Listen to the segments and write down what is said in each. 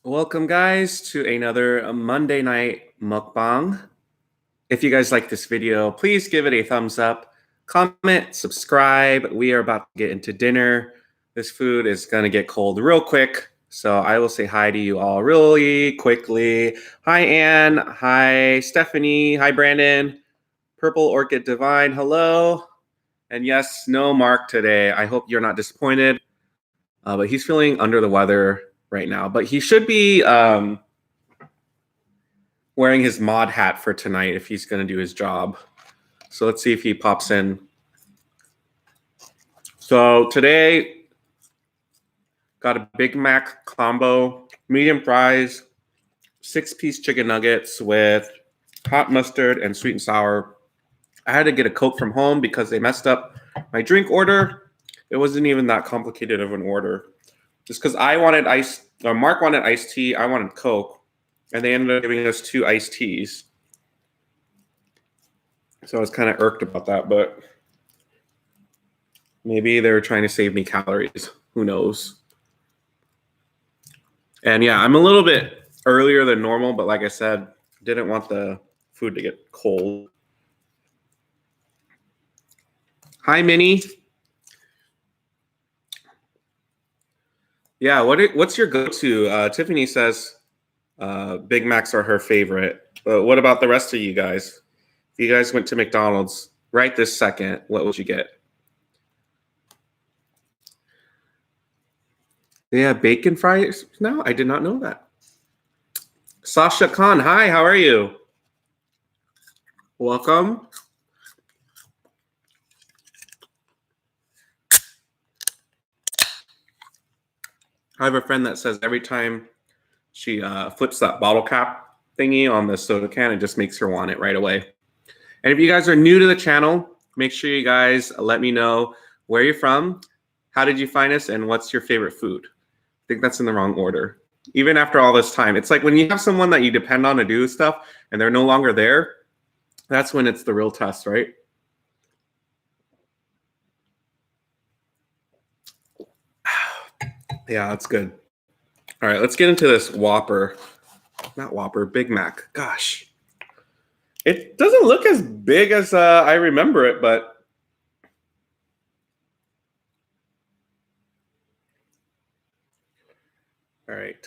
Welcome, guys, to another Monday night mukbang. If you guys like this video, please give it a thumbs up, comment, subscribe. We are about to get into dinner. This food is going to get cold real quick, so I will say hi to you all really quickly. Hi, Anne. Hi, Stephanie. Hi, Brandon. Purple Orchid Divine. Hello. And yes, no Mark today. I hope you're not disappointed, but he's feeling under the weather right now. But he should be wearing his mod hat for tonight if he's going to do his job. So let's see if he pops in. So today, got a Big Mac combo, medium fries, 6-piece chicken nuggets with hot mustard and sweet and sour. I had to get a Coke from home because they messed up my drink order. It wasn't even that complicated of an order. Just because I wanted Mark wanted iced tea, I wanted Coke, and they ended up giving us 2 iced teas. So I was kind of irked about that, but maybe they were trying to save me calories. Who knows? And yeah, I'm a little bit earlier than normal, but like I said, didn't want the food to get cold. Hi, Minnie. Yeah, what's your go-to? Tiffany says Big Macs are her favorite. But what about the rest of you guys? If you guys went to McDonald's right this second, what would you get? They have bacon fries now? I did not know that. Sasha Khan, hi, how are you? Welcome. I have a friend that says every time she flips that bottle cap thingy on the soda can, it just makes her want it right away. And if you guys are new to the channel, make sure you guys let me know where you're from, how did you find us, and what's your favorite food. I think that's in the wrong order. Even after all this time, it's like when you have someone that you depend on to do stuff and they're no longer there, that's when it's the real test, right? Yeah, that's good. All right, let's get into this Whopper. Not Whopper, Big Mac. Gosh. It doesn't look as big as I remember it, but all right.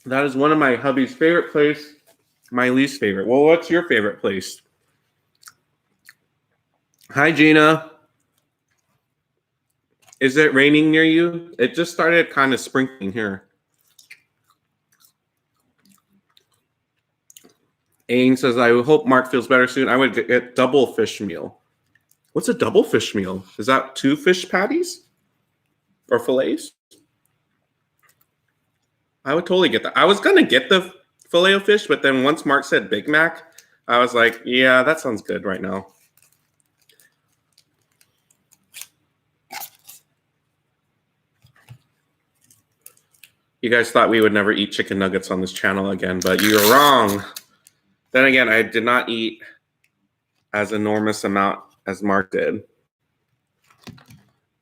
That is one of my hubby's favorite place, my least favorite. Well, what's your favorite place? Hi, Gina. Is it raining near you? It just started kind of sprinkling here. Aang says, I hope Mark feels better soon. I would get double fish meal. What's a double fish meal? Is that 2 fish patties or fillets? I would totally get that. I was going to get the filet of fish, but then once Mark said Big Mac, I was like, yeah, that sounds good right now. You guys thought we would never eat chicken nuggets on this channel again, but you're wrong. Then again, I did not eat as enormous amount as Mark did.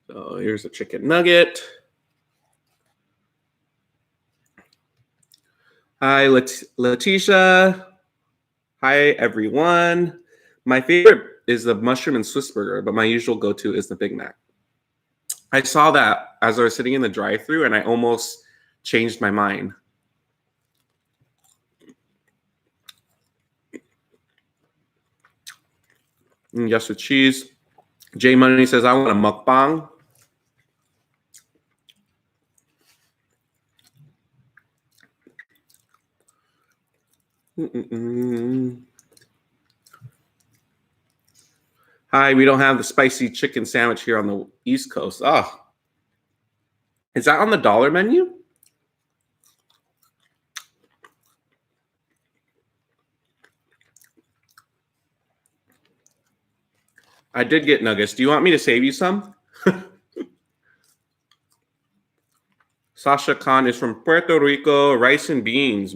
So here's a chicken nugget. Hi, Letitia. Hi, everyone. My favorite is the mushroom and Swiss burger, but my usual go-to is the Big Mac. I saw that as I was sitting in the drive-thru, and I almost changed my mind. Yes, with cheese. J Money says, I want a mukbang. Hi, we don't have the spicy chicken sandwich here on the East Coast. Oh, is that on the dollar menu? I did get nuggets. Do you want me to save you some? Sasha Khan is from Puerto Rico. Rice and beans.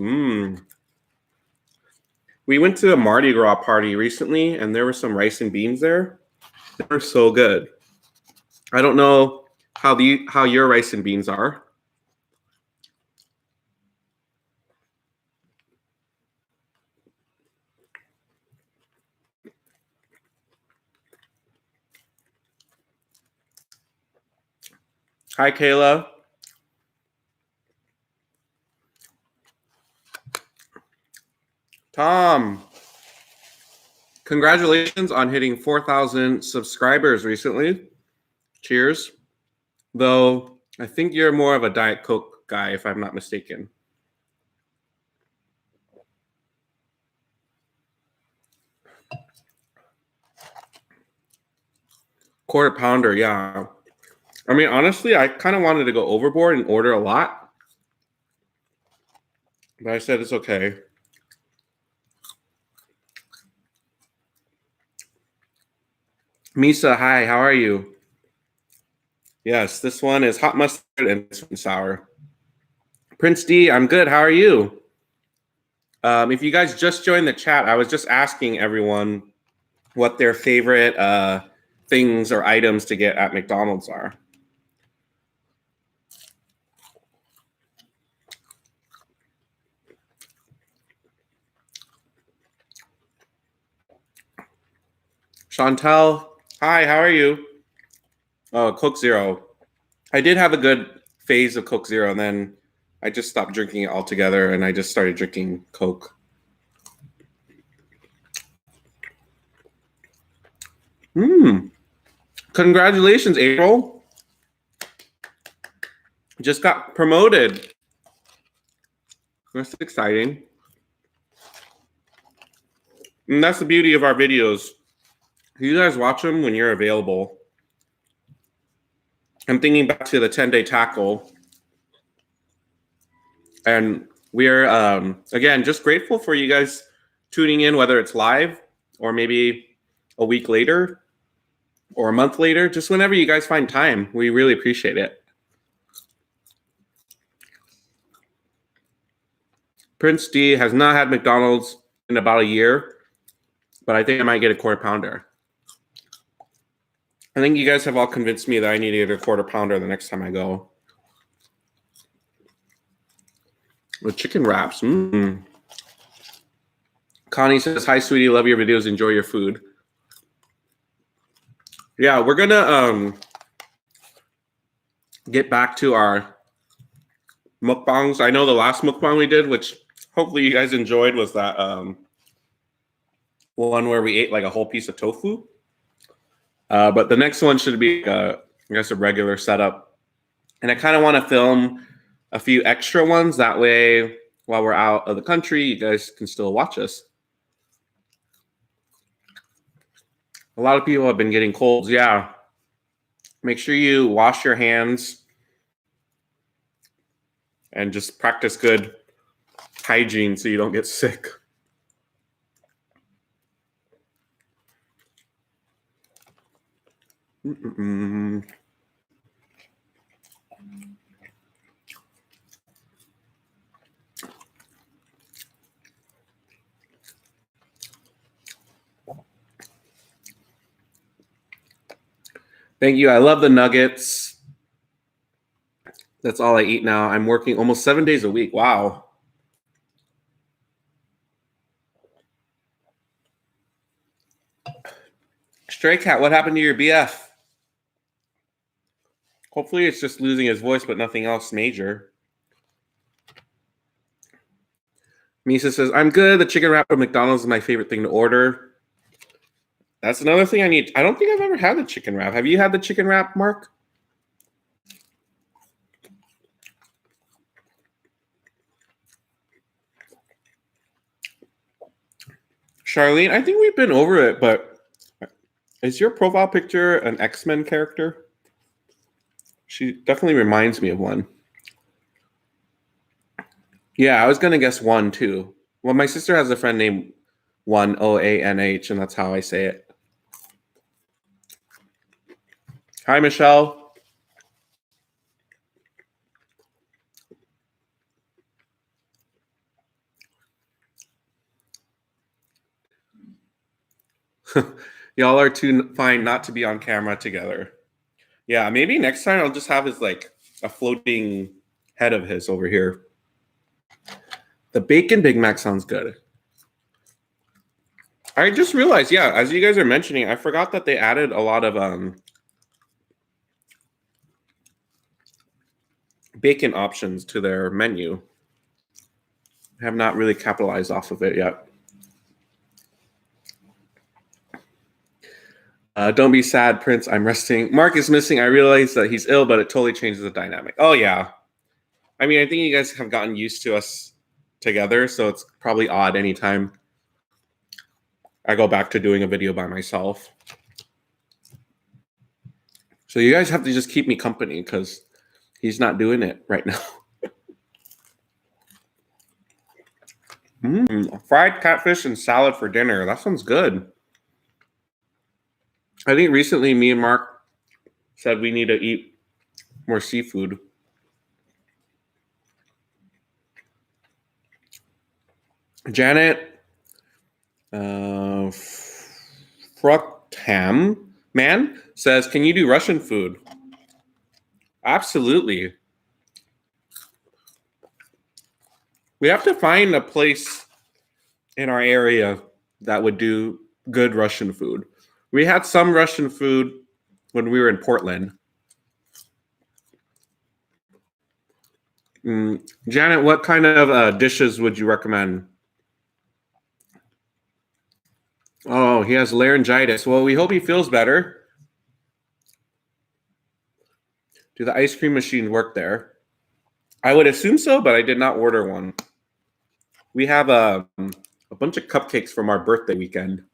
We went to a Mardi Gras party recently, and there were some rice and beans there. They were so good. I don't know how your rice and beans are. Hi, Kayla. Tom, congratulations on hitting 4,000 subscribers recently. Cheers. Though I think you're more of a Diet Coke guy, if I'm not mistaken. Quarter pounder, yeah. I mean, honestly, I kind of wanted to go overboard and order a lot, but I said it's okay. Misa, hi, how are you? Yes, this one is hot mustard and sweet and sour. Prince D, I'm good. How are you? If you guys just joined the chat, I was just asking everyone what their favorite things or items to get at McDonald's are. Chantel, hi, how are you? Oh, Coke Zero. I did have a good phase of Coke Zero, and then I just stopped drinking it altogether, and I just started drinking Coke. Congratulations, April. Just got promoted. That's exciting. And that's the beauty of our videos. You guys watch them when you're available. I'm thinking back to the 10-day tackle. And we're, again, just grateful for you guys tuning in, whether it's live or maybe a week later or a month later, just whenever you guys find time. We really appreciate it. Prince D has not had McDonald's in about a year, but I think I might get a quarter pounder. I think you guys have all convinced me that I need to get a quarter pounder the next time I go. With chicken wraps. Connie says, hi, sweetie. Love your videos. Enjoy your food. Yeah, we're going to get back to our mukbangs. I know the last mukbang we did, which hopefully you guys enjoyed, was that one where we ate like a whole piece of tofu. But the next one should be, I guess, a regular setup. And I kind of want to film a few extra ones. That way, while we're out of the country, you guys can still watch us. A lot of people have been getting colds. Yeah. Make sure you wash your hands and just practice good hygiene so you don't get sick. Thank you. I love the nuggets. That's all I eat now. I'm working almost 7 days a week. Wow. Stray Cat, what happened to your BF? Hopefully it's just losing his voice, but nothing else major. Misa says, I'm good. The chicken wrap at McDonald's is my favorite thing to order. That's another thing I need. I don't think I've ever had the chicken wrap. Have you had the chicken wrap, Mark? Charlene, I think we've been over it, but is your profile picture an X-Men character? She definitely reminds me of one. Yeah, I was going to guess one, too. Well, my sister has a friend named One, O-A-N-H, and that's how I say it. Hi, Michelle. Y'all are too fine not to be on camera together. Yeah, maybe next time I'll just have his like a floating head of his over here. The bacon Big Mac sounds good. I just realized, yeah, as you guys are mentioning, I forgot that they added a lot of bacon options to their menu. I have not really capitalized off of it yet. Don't be sad, Prince. I'm resting. Mark is missing. I realize that he's ill, but it totally changes the dynamic. Oh, yeah. I mean, I think you guys have gotten used to us together, so it's probably odd anytime I go back to doing a video by myself. So you guys have to just keep me company because he's not doing it right now. Fried catfish and salad for dinner. That sounds good. I think recently me and Mark said we need to eat more seafood. Janet Fruchtham man says, can you do Russian food? Absolutely. We have to find a place in our area that would do good Russian food. We had some Russian food when we were in Portland. Janet, what kind of dishes would you recommend? Oh, he has laryngitis. Well, we hope he feels better. Do the ice cream machines work there? I would assume so, but I did not order one. We have a bunch of cupcakes from our birthday weekend.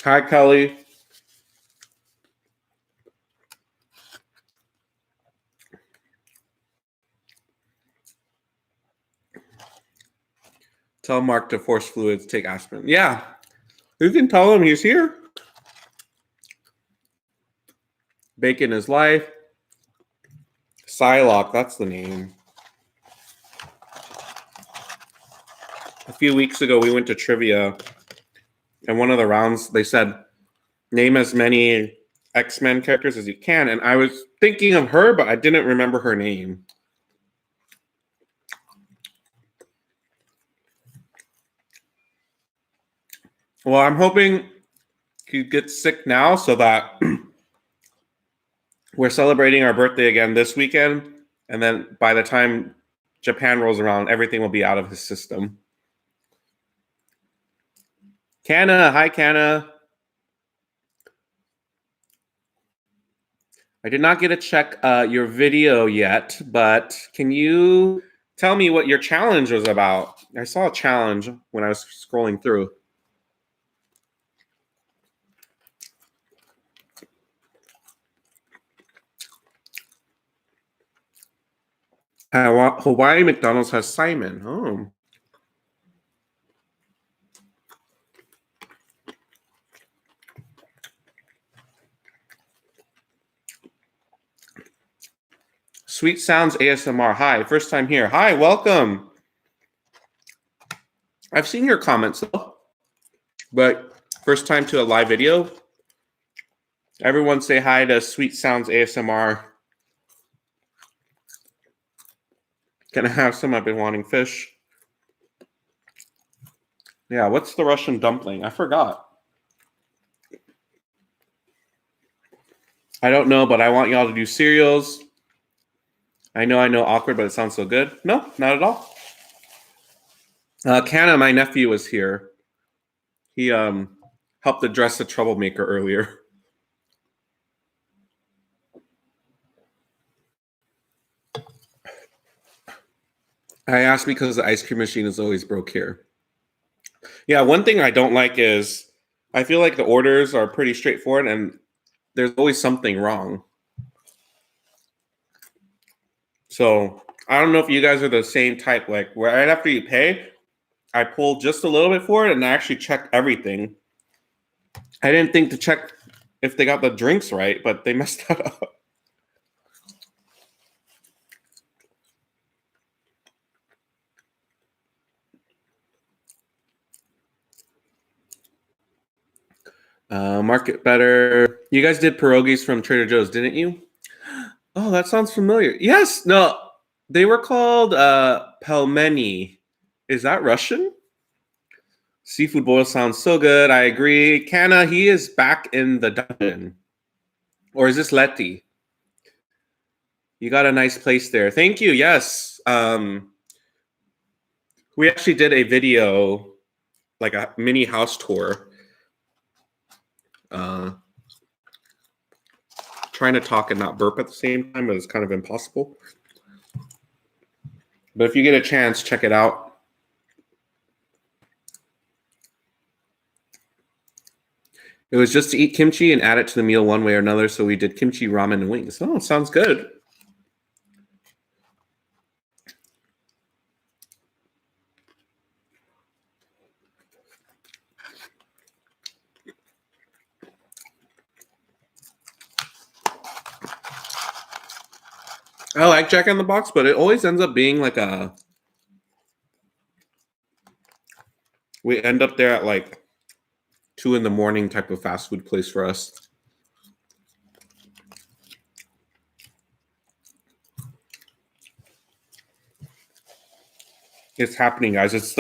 Hi, Kelly. Tell Mark to force fluids, take aspirin. Yeah, you can tell him he's here. Bacon is life. Psylocke, that's the name. A few weeks ago, we went to trivia, and one of the rounds, they said, name as many X-Men characters as you can, and I was thinking of her, but I didn't remember her name. Well, I'm hoping he gets sick now so that we're celebrating our birthday again this weekend, and then by the time Japan rolls around, everything will be out of his system. Kana, hi Kana. I did not get to check your video yet, but can you tell me what your challenge was about? I saw a challenge when I was scrolling through. Hawaii McDonald's has Simon. Oh. Sweet Sounds ASMR. Hi, first time here. Hi, welcome. I've seen your comments though, but first time to a live video. Everyone say hi to Sweet Sounds ASMR. Can I have some? I've been wanting fish. Yeah, what's the Russian dumpling? I forgot. I don't know, but I want y'all to do cereals. I know, awkward, but it sounds so good. No, not at all. Kana, my nephew, was here. He helped address the troublemaker earlier. I asked because the ice cream machine is always broke here. Yeah, one thing I don't like is I feel like the orders are pretty straightforward and there's always something wrong. So I don't know if you guys are the same type, like where right after you pay, I pull just a little bit forward and I actually check everything. I didn't think to check if they got the drinks right, but they messed that up. Market better. You guys did pierogies from Trader Joe's, didn't you? Oh, that sounds familiar. Yes, no, they were called pelmeni. Is that Russian? Seafood boil sounds so good. I agree. Kana, he is back in the dungeon. Or is this Letty? You got a nice place there. Thank you. Yes. We actually did a video, like a mini house tour. Trying to talk and not burp at the same time, but it's kind of impossible. But if you get a chance, check it out. It was just to eat kimchi and add it to the meal one way or another. So we did kimchi, ramen, and wings. Oh, sounds good. I like Jack in the Box, but it always ends up being like we end up there at like 2 a.m. type of fast food place for us. It's happening, guys. It's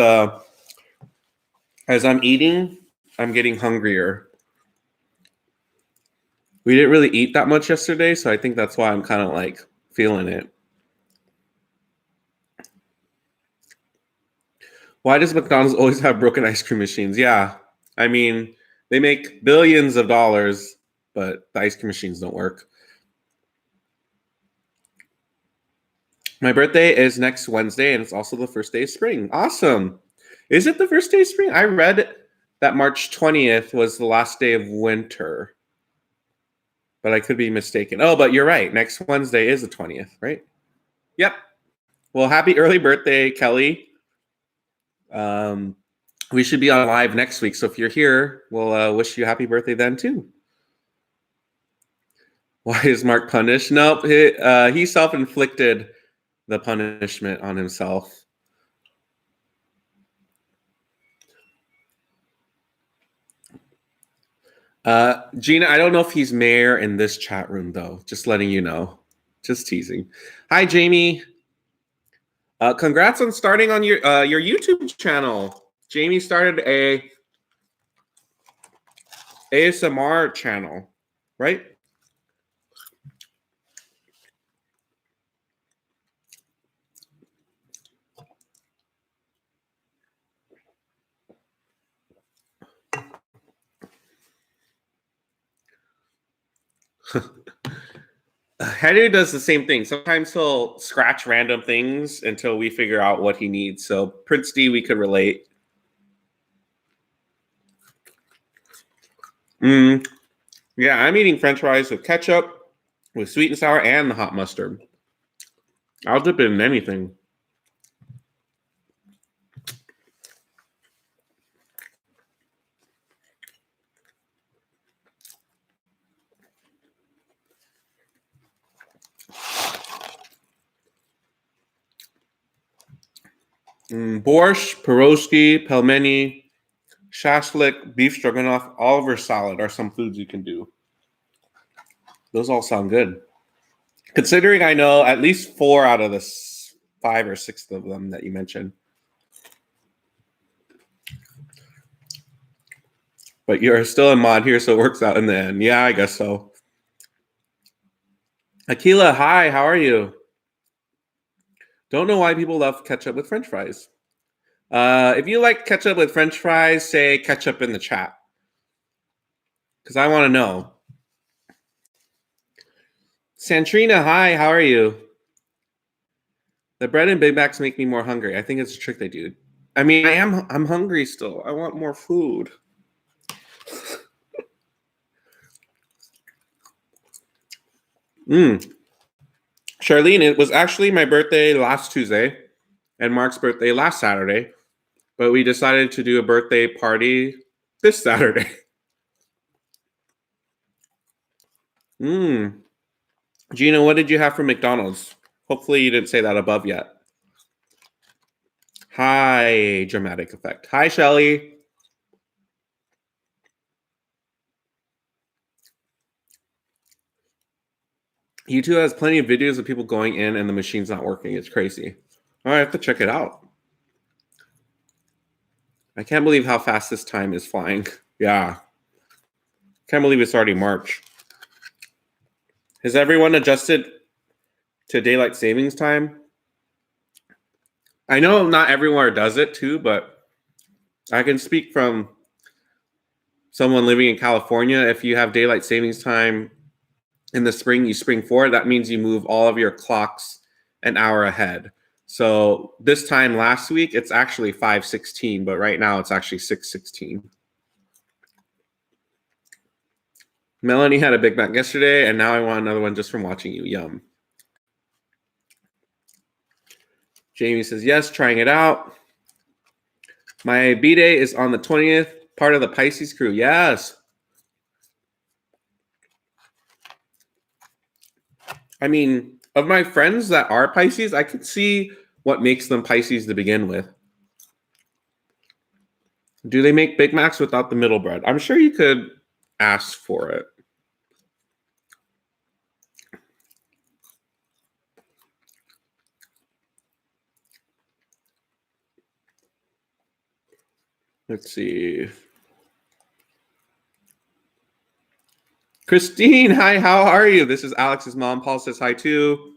as I'm eating, I'm getting hungrier. We didn't really eat that much yesterday, so I think that's why I'm kind of like feeling it. Why does McDonald's always have broken ice cream machines? Yeah, I mean, they make billions of dollars, but the ice cream machines don't work. My birthday is next Wednesday, and it's also the first day of spring. Awesome. Is it the first day of spring? I read that March 20th was the last day of winter, but I could be mistaken. Oh, but you're right. Next Wednesday is the 20th, right? Yep. Well, happy early birthday, Kelly. We should be on live next week, so if you're here, we'll wish you happy birthday then too. Why is Mark punished? Nope, he self-inflicted the punishment on himself. Gina, I don't know if he's mayor in this chat room though. Just letting you know. Just teasing. Hi, Jamie. Congrats on starting on your YouTube channel. Jamie started a ASMR channel, right? Henry does the same thing. Sometimes he'll scratch random things until we figure out what he needs. So Prince D, we could relate. Yeah, I'm eating French fries with ketchup, with sweet and sour, and the hot mustard. I'll dip it in anything. Borscht, pierogi, pelmeni, shashlik, beef stroganoff, Oliver salad are some foods you can do. Those all sound good. Considering I know at least 4 out of the 5 or 6 of them that you mentioned. But you're still in mod here, so it works out in the end. Yeah, I guess so. Akila, hi, how are you? Don't know why people love ketchup with French fries. If you like ketchup with French fries, say ketchup in the chat. Because I want to know. Santrina, hi, how are you? The bread and Big Macs make me more hungry. I think it's a trick they do. I mean, I'm hungry still. I want more food. Charlene, it was actually my birthday last Tuesday and Mark's birthday last Saturday, but we decided to do a birthday party this Saturday. Gina, what did you have from McDonald's? Hopefully you didn't say that above yet. Hi, dramatic effect. Hi, Shelly. YouTube has plenty of videos of people going in and the machine's not working. It's crazy. I have to check it out. I can't believe how fast this time is flying. Yeah. Can't believe it's already March. Has everyone adjusted to daylight savings time? I know not everywhere does it too, but I can speak from someone living in California. If you have daylight savings time in the spring, you spring forward, that means you move all of your clocks an hour ahead. So this time last week, it's actually 5:16, but right now it's actually 6:16. Melanie had a Big Mac yesterday, and now I want another one just from watching you. Yum. Jamie says, yes, trying it out. My B-Day is on the 20th, part of the Pisces crew. Yes. I mean, of my friends that are Pisces, I could see what makes them Pisces to begin with. Do they make Big Macs without the middle bread? I'm sure you could ask for it. Let's see. Christine, hi, how are you? This is Alex's mom. Paul says hi too.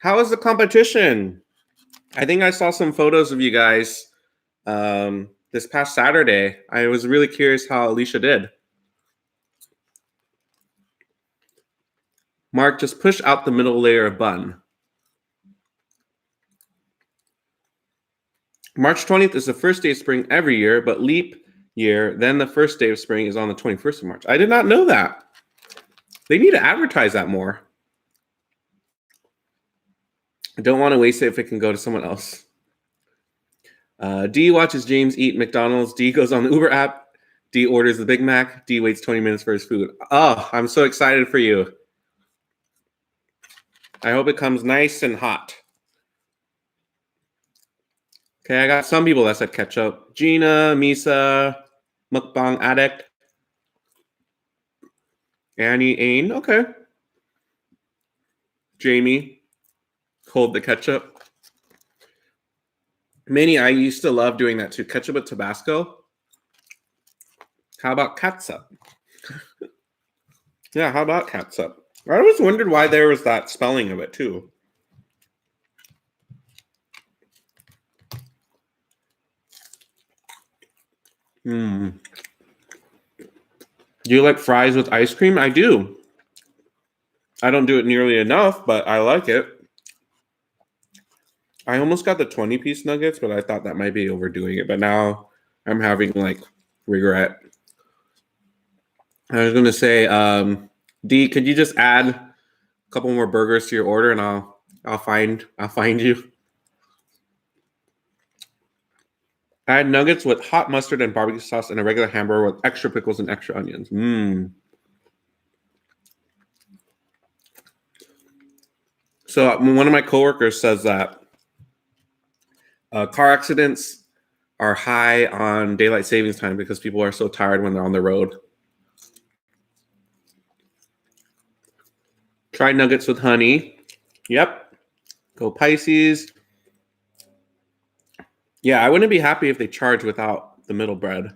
How is the competition? I think I saw some photos of you guys this past Saturday. I was really curious how Alicia did. Mark, just push out the middle layer of bun. March 20th is the first day of spring every year, but leap year, then the first day of spring is on the 21st of March. I did not know that. They need to advertise that more. I don't want to waste it if it can go to someone else. D watches James eat McDonald's. D goes on the Uber app. D orders the Big Mac. D waits 20 minutes for his food. Oh, I'm so excited for you. I hope it comes nice and hot. Okay, I got some people that said ketchup. Gina, Misa, Mukbang Addict. Annie, Ain, okay. Jamie, hold the ketchup. Minnie, I used to love doing that too. Ketchup with Tabasco. How about catsup? Yeah, how about catsup? I always wondered why there was that spelling of it too. Do you like fries with ice cream? I do. I don't do it nearly enough, but I like it. I almost got the 20-piece nuggets, but I thought that might be overdoing it. But now I'm having like regret. I was gonna say, D, could you just add a couple more burgers to your order, and I'll find you. I had nuggets with hot mustard and barbecue sauce, and a regular hamburger with extra pickles and extra onions. So one of my coworkers says that car accidents are high on daylight savings time because people are so tired when they're on the road. Try nuggets with honey. Yep. Go Pisces. Yeah, I wouldn't be happy if they charge without the middle bread.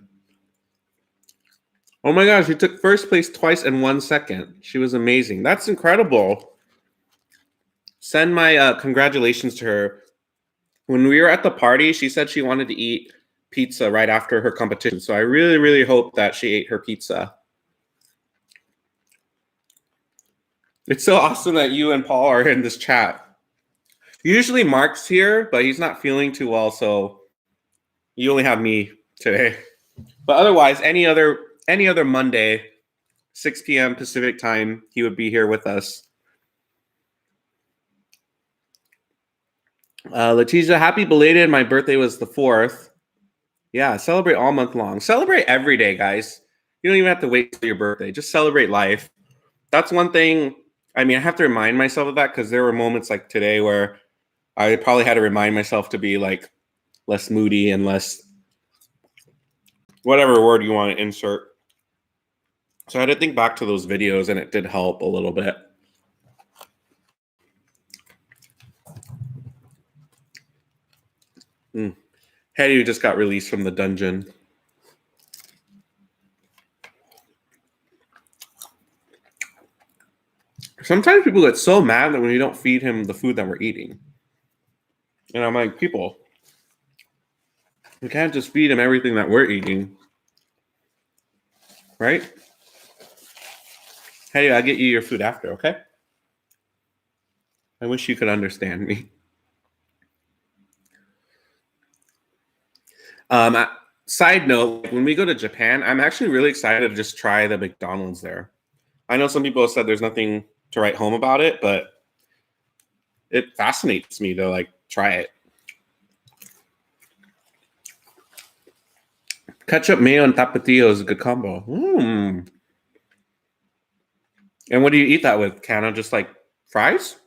Oh my gosh, she took first place twice in 1 second. She was amazing. That's incredible. Send my congratulations to her. When we were at the party, she said she wanted to eat pizza right after her competition. So I really, really hope that she ate her pizza. It's so awesome that you and Paul are in this chat. Usually Mark's here, but he's not feeling too well, so you only have me today. But otherwise, any other Monday, 6 p.m. Pacific time, he would be here with us. Letitia, happy belated. My birthday was the 4th. Yeah, celebrate all month long. Celebrate every day, guys. You don't even have to wait till your birthday. Just celebrate life. That's one thing. I mean, I have to remind myself of that because there were moments like today where I probably had to remind myself to be like less moody and less whatever word you want to insert. So I had to think back to those videos and it did help a little bit. Mm. Hetty just got released from the dungeon. Sometimes people get so mad that when you don't feed him the food that we're eating. And I'm like, people, we can't just feed him everything that we're eating. Right? Hey, I'll get you your food after, okay? I wish you could understand me. Um, Side note, when we go to Japan, I'm actually really excited to just try the McDonald's there. I know some people have said there's nothing to write home about it, but it fascinates me to like try it. Ketchup, mayo, and tapatio is a good combo. And what do you eat that with? Kind of just like fries?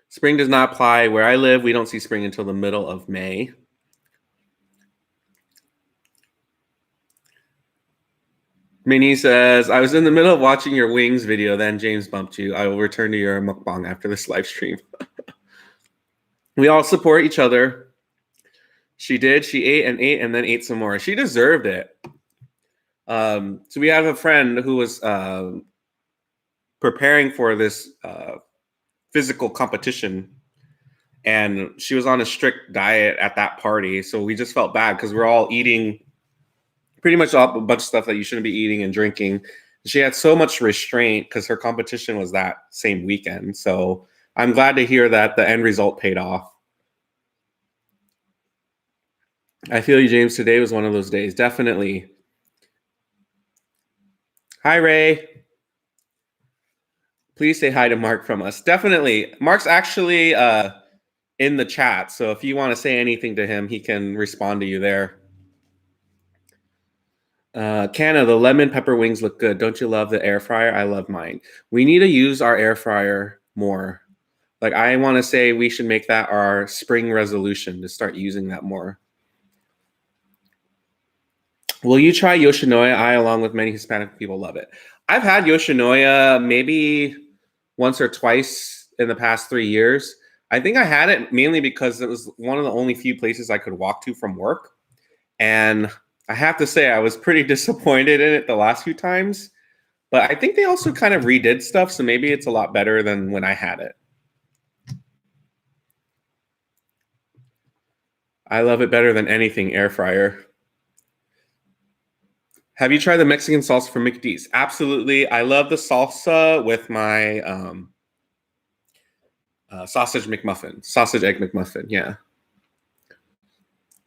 Spring does not apply where I live. We don't see spring until the middle of May. Minnie says, I was in the middle of watching your wings video, then James bumped you. I will return to your mukbang after this live stream. We all support each other. She did. She ate and then ate some more. She deserved it. So we have a friend who was preparing for this physical competition, and she was on a strict diet at that party. So we just felt bad because we're all eating pretty much a bunch of stuff that you shouldn't be eating and drinking. She had so much restraint because her competition was that same weekend. So I'm glad to hear that the end result paid off. I feel you, James. Today was one of those days. Definitely. Hi, Ray. Please say hi to Mark from us. Definitely. Mark's actually in the chat. So if you want to say anything to him, he can respond to you there. Canna, the lemon pepper wings look good. Don't you love the air fryer? I love mine. We need to use our air fryer more. Like, I want to say we should make that our spring resolution to start using that more. Will you try Yoshinoya? I, along with many Hispanic people, love it. I've had Yoshinoya maybe once or twice in the past 3 years. I think I had it mainly because it was one of the only few places I could walk to from work. And I have to say, I was pretty disappointed in it the last few times. But I think they also kind of redid stuff, so maybe it's a lot better than when I had it. I love it better than anything air fryer. Have you tried the Mexican salsa from McD's? Absolutely. I love the salsa with my sausage McMuffin, sausage egg McMuffin. Yeah.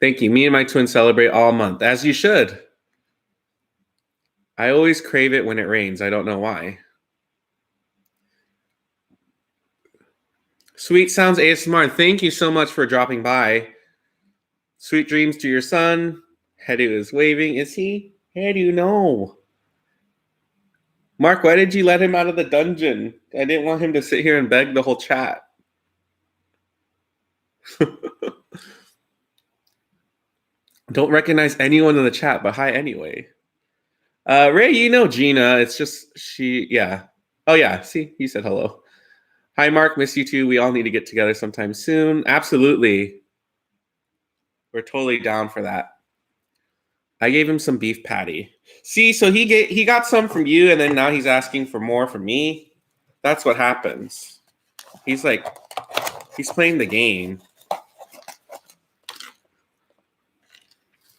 Thank you. Me and my twin celebrate all month, as you should. I always crave it when it rains. I don't know why. Sweet Sounds ASMR. Thank you so much for dropping by. Sweet dreams to your son. Hedu is waving. Is he? Hedu, no. Mark, why did you let him out of the dungeon? I didn't want him to sit here and beg the whole chat. Don't recognize anyone in the chat, but hi anyway. Ray, you know Gina. It's just she, yeah. Oh, yeah. See, he said hello. Hi, Mark. Miss you too. We all need to get together sometime soon. Absolutely. We're totally down for that. I gave him some beef patty. See, so he got some from you, and then now he's asking for more from me. That's what happens. He's playing the game.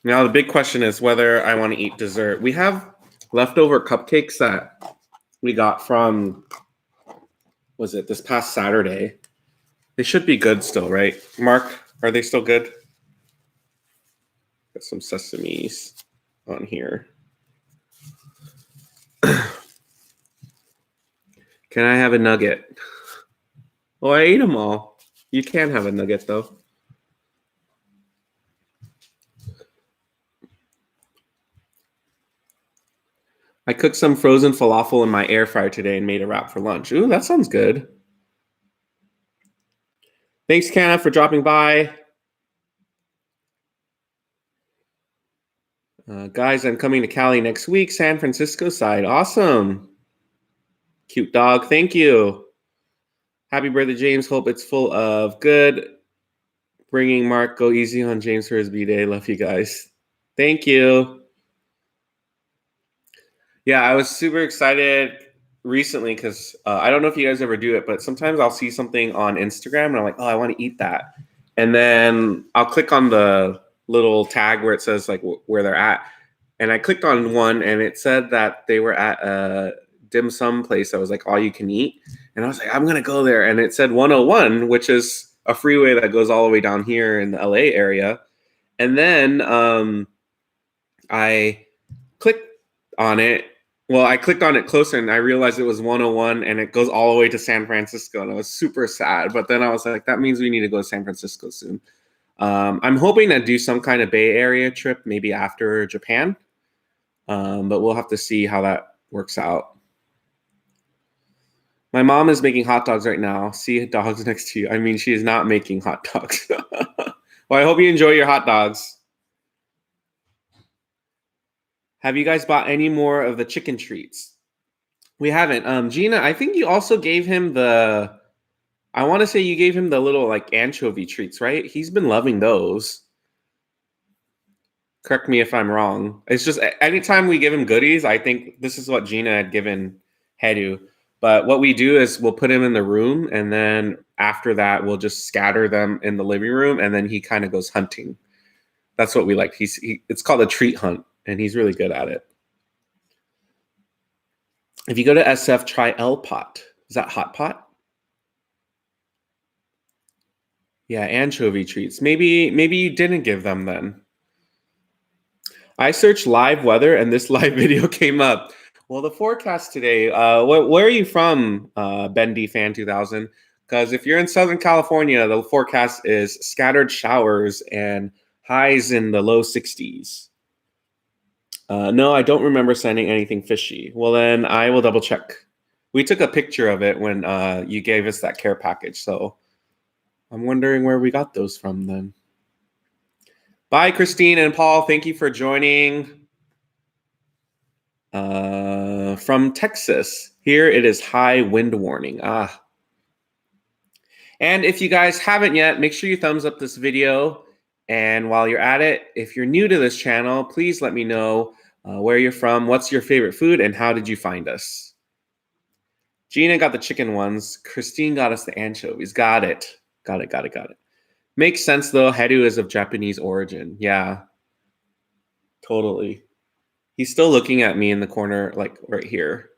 Now the big question is whether I want to eat dessert. We have leftover cupcakes that we got from, was it this past Saturday? They should be good still, right? Mark, are they still good? Got some sesames on here. Can I have a nugget? Oh, I ate them all. You can have a nugget though. I cooked some frozen falafel in my air fryer today and made a wrap for lunch. Ooh, that sounds good. Thanks, Canna, for dropping by. Guys, I'm coming to Cali next week, San Francisco side. Awesome. Cute dog. Thank you. Happy birthday, James. Hope it's full of good. Bringing Mark. Go easy on James for his B-Day. Love you guys. Thank you. Yeah, I was super excited recently because I don't know if you guys ever do it, but sometimes I'll see something on Instagram and I'm like, oh, I want to eat that. And then I'll click on the little tag where it says like where they're at. And I clicked on one and it said that they were at a dim sum place that was like all you can eat. And I was like, I'm going to go there. And it said 101, which is a freeway that goes all the way down here in the LA area. And then I clicked on it. Well, I clicked on it closer and I realized it was 101 and it goes all the way to San Francisco. And I was super sad. But then I was like, that means we need to go to San Francisco soon. I'm hoping to do some kind of Bay Area trip, maybe after Japan. But we'll have to see how that works out. My mom is making hot dogs right now. See dogs next to you. I mean, she is not making hot dogs. Well, I hope you enjoy your hot dogs. Have you guys bought any more of the chicken treats? We haven't. Gina, I think you also gave him I want to say you gave him the little like anchovy treats, right? He's been loving those. Correct me if I'm wrong. It's just anytime we give him goodies, I think this is what Gina had given Hedu. But what we do is we'll put him in the room, and then after that, we'll just scatter them in the living room, and then he kind of goes hunting. That's what we like. It's called a treat hunt, and he's really good at it. If you go to SF, try El Pot. Is that hot pot? Yeah, anchovy treats. Maybe you didn't give them then. I searched live weather, and this live video came up. Well, the forecast today. Where are you from, Bendy Fan 2000? Because if you're in Southern California, the forecast is scattered showers and highs in the low 60s. No, I don't remember sending anything fishy. Well, then I will double check. We took a picture of it when you gave us that care package. So I'm wondering where we got those from then. Bye, Christine and Paul. Thank you for joining. From Texas. Here it is high wind warning. And if you guys haven't yet, make sure you thumbs up this video. And while you're at it, if you're new to this channel, please let me know where you're from, what's your favorite food, and how did you find us? Gina got the chicken ones. Christine got us the anchovies. Got it. Got it. Makes sense, though. Hedu is of Japanese origin. Yeah, totally. He's still looking at me in the corner, like right here.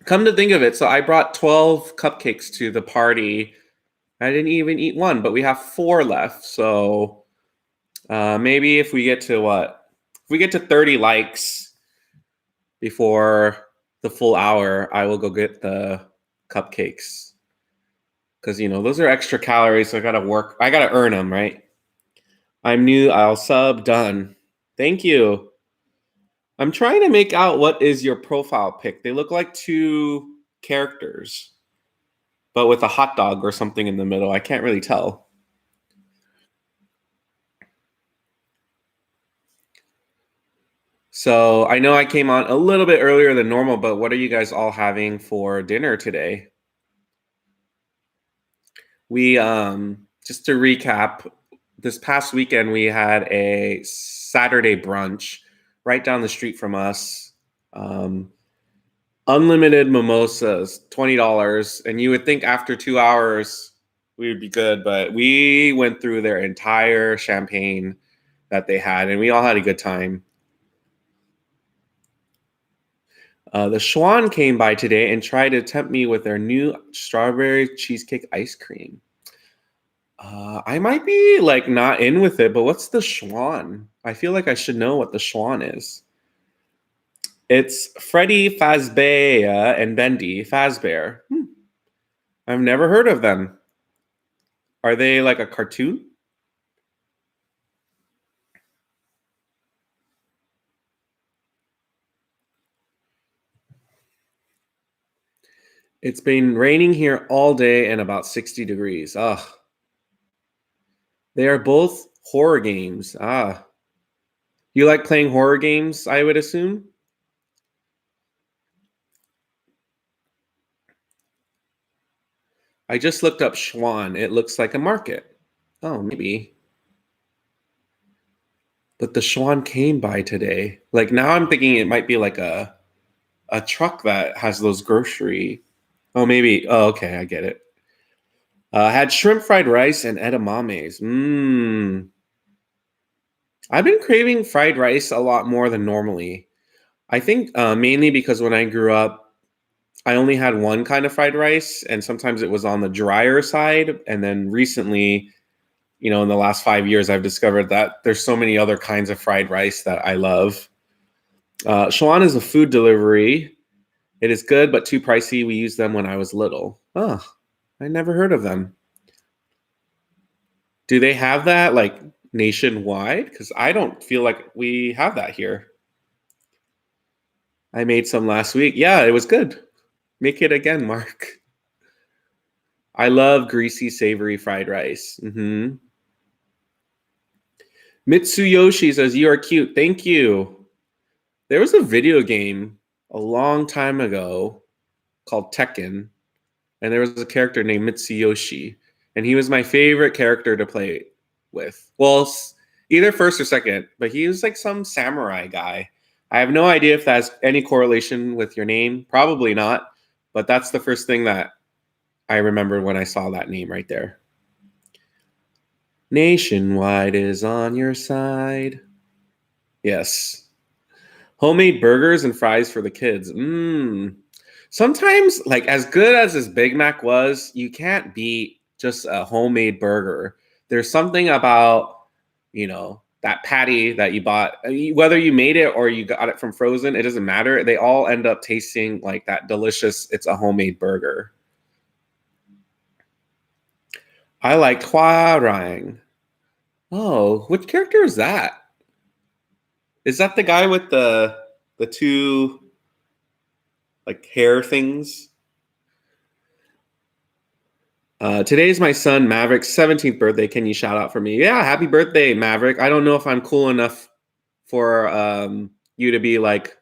Come to think of it, so I brought 12 cupcakes to the party. I didn't even eat one, but we have 4 left. So maybe if we get to If we get to 30 likes before the full hour, I will go get the cupcakes. Because, those are extra calories, so I got to earn them, right? I'm new, I'll sub, done. Thank you. I'm trying to make out what is your profile pic. They look like 2 characters, but with a hot dog or something in the middle. I can't really tell. So I know I came on a little bit earlier than normal, but what are you guys all having for dinner today? We, just to recap, this past weekend we had a Saturday brunch right down the street from us. Unlimited mimosas, $20. And you would think after 2 hours we would be good, but we went through their entire champagne that they had, and we all had a good time. The Schwan came by today and tried to tempt me with their new strawberry cheesecake ice cream. I might be like not in with it, but what's the Schwan? I feel like I should know what the Schwan is. It's Freddy Fazbear and Bendy Fazbear. I've never heard of them. Are they like a cartoon? It's been raining here all day and about 60 degrees. They are both horror games. You like playing horror games, I would assume? I just looked up Schwan. It looks like a market. Oh, maybe. But the Schwan came by today. Like now I'm thinking it might be like a truck that has those grocery. Oh, maybe. Oh, okay, I get it. Had shrimp fried rice and edamames. Mmm. I've been craving fried rice a lot more than normally. I think mainly because when I grew up, I only had one kind of fried rice, and sometimes it was on the drier side. And then recently, in the last 5 years, I've discovered that there's so many other kinds of fried rice that I love. Shalon is a food delivery. It is good, but too pricey. We used them when I was little. Oh, I never heard of them. Do they have that like nationwide? Because I don't feel like we have that here. I made some last week. Yeah, it was good. Make it again, Mark. I love greasy, savory fried rice. Mitsuyoshi says, "You are cute. Thank you." There was a video game a long time ago called Tekken, and there was a character named Mitsuyoshi, and he was my favorite character to play with. Well, either first or second, but he was like some samurai guy. I have no idea if that's any correlation with your name. Probably not, but that's the first thing that I remembered when I saw that name right there. Nationwide is on your side. Yes. Homemade burgers and fries for the kids. Sometimes, like as good as this Big Mac was, you can't beat just a homemade burger. There's something about, that patty that you bought, whether you made it or you got it from frozen, it doesn't matter. They all end up tasting like that delicious, it's a homemade burger. I like Hua. Oh, which character is that? Is that the guy with the two like hair things? Today's my son Maverick's 17th birthday. Can you shout out for me? Yeah, happy birthday, Maverick. I don't know if I'm cool enough for you to be like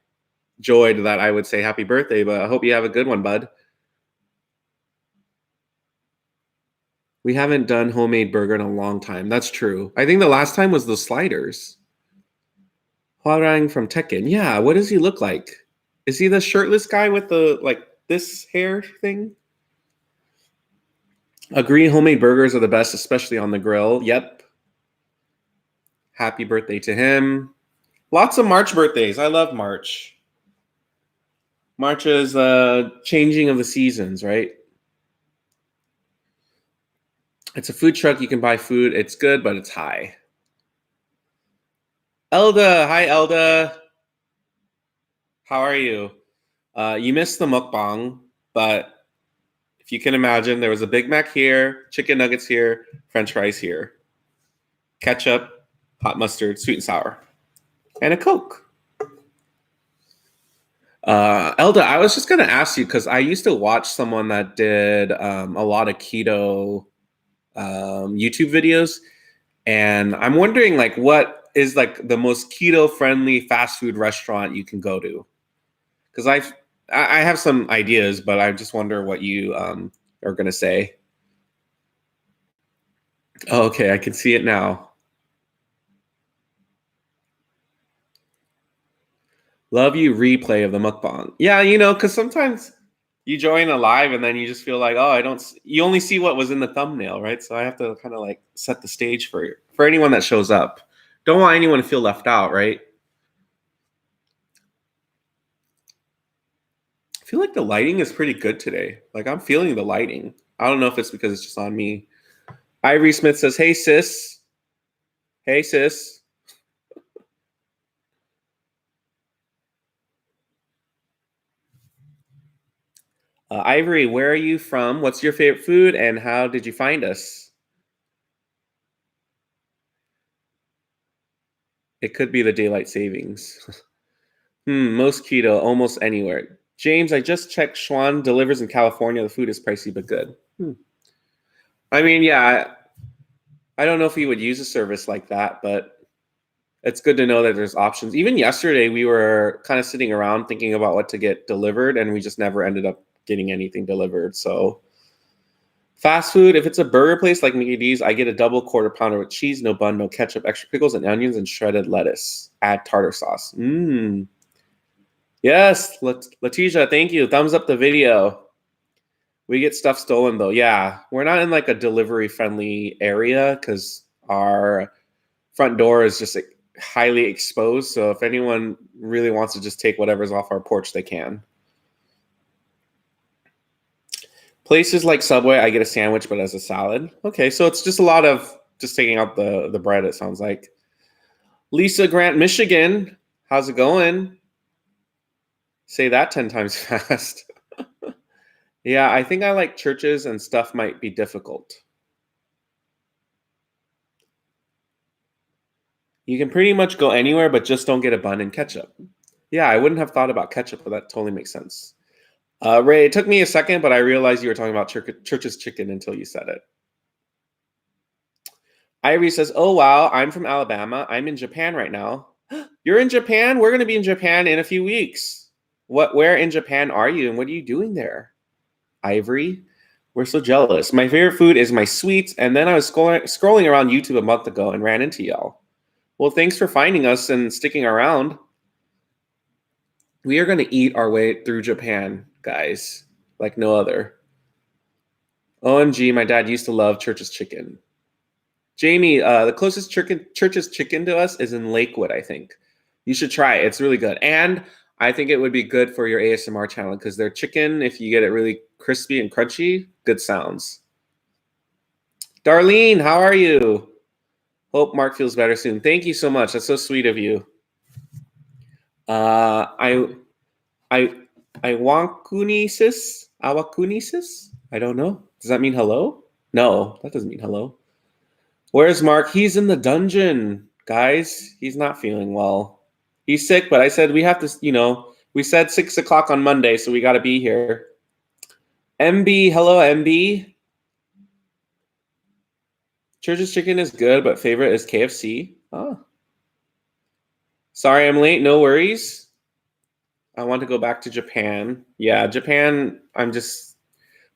joyed that I would say happy birthday, but I hope you have a good one, bud. We haven't done homemade burger in a long time. That's true. I think the last time was the sliders. Hwarang from Tekken. Yeah, what does he look like? Is he the shirtless guy with the like this hair thing? Agree, homemade burgers are the best, especially on the grill. Yep. Happy birthday to him. Lots of March birthdays. I love March. March is changing of the seasons, right? It's a food truck. You can buy food. It's good, but it's high. Elda. Hi, Elda. How are you? You missed the mukbang, but if you can imagine, there was a Big Mac here, chicken nuggets here, French fries here, ketchup, hot mustard, sweet and sour, and a Coke. Elda, I was just gonna ask you because I used to watch someone that did a lot of keto YouTube videos, and I'm wondering like what is like the most keto friendly fast food restaurant you can go to? Because I have some ideas, but I just wonder what you are gonna say. Oh, okay, I can see it now. Love you replay of the mukbang. Yeah, because sometimes you join a live and then you just feel like, oh, you only see what was in the thumbnail, right? So I have to kind of like set the stage for anyone that shows up. Don't want anyone to feel left out, right? I feel like the lighting is pretty good today. Like I'm feeling the lighting. I don't know if it's because it's just on me. Ivory Smith says, "Hey sis, hey sis." Ivory, where are you from? What's your favorite food, and how did you find us? It could be the daylight savings. Most keto, almost anywhere. James, I just checked. Schwan delivers in California. The food is pricey but good. I mean, yeah, I don't know if he would use a service like that, but it's good to know that there's options. Even yesterday, we were kind of sitting around thinking about what to get delivered, and we just never ended up getting anything delivered. So fast food, if it's a burger place like McDonald's, I get a double quarter pounder with cheese, no bun, no ketchup, extra pickles and onions, and shredded lettuce. Add tartar sauce. Yes, Letitia, thank you. Thumbs up the video. We get stuff stolen though. Yeah, we're not in like a delivery friendly area because our front door is just like highly exposed. So if anyone really wants to just take whatever's off our porch, they can. Places like Subway, I get a sandwich, but as a salad. Okay, so it's just a lot of just taking out the bread, it sounds like. Lisa Grant, Michigan. How's it going? Say that 10 times fast. Yeah, I think I like churches and stuff might be difficult. You can pretty much go anywhere, but just don't get a bun and ketchup. Yeah, I wouldn't have thought about ketchup, but that totally makes sense. Ray, it took me a second, but I realized you were talking about church's chicken until you said it. Ivory says, oh, wow, I'm from Alabama. I'm in Japan right now. You're in Japan? We're going to be in Japan in a few weeks. Where in Japan are you, and what are you doing there? Ivory, we're so jealous. My favorite food is my sweets, and then I was scrolling around YouTube a month ago and ran into y'all. Well, thanks for finding us and sticking around. We are going to eat our way through Japan, guys, like no other. OMG, my dad used to love Church's chicken. Jamie, the closest Church's chicken to us is in Lakewood, I think. You should try it. It's really good. And I think it would be good for your ASMR channel because their chicken, if you get it really crispy and crunchy, good sounds. Darlene, how are you? Hope Mark feels better soon. Thank you so much. That's so sweet of you. Awakunesis? Awakunesis? I don't know. Does that mean hello? No, that doesn't mean hello. Where's Mark? He's in the dungeon, guys. He's not feeling well. He's sick, but I said we have to, we said 6 o'clock on Monday, so we got to be here. MB, hello, MB. Church's chicken is good, but favorite is KFC. Oh. Sorry I'm late. No worries. I want to go back to Japan. Yeah, Japan,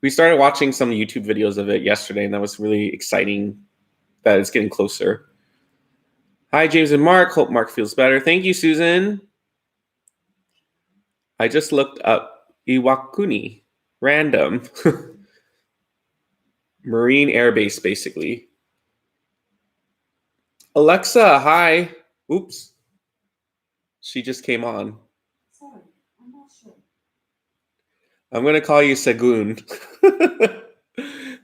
we started watching some YouTube videos of it yesterday, and that was really exciting that it's getting closer. Hi, James and Mark. Hope Mark feels better. Thank you, Susan. I just looked up Iwakuni. Random. Marine Air Base, basically. Alexa, hi. Oops. She just came on. Sorry, I'm not sure. I'm going to call you Segun.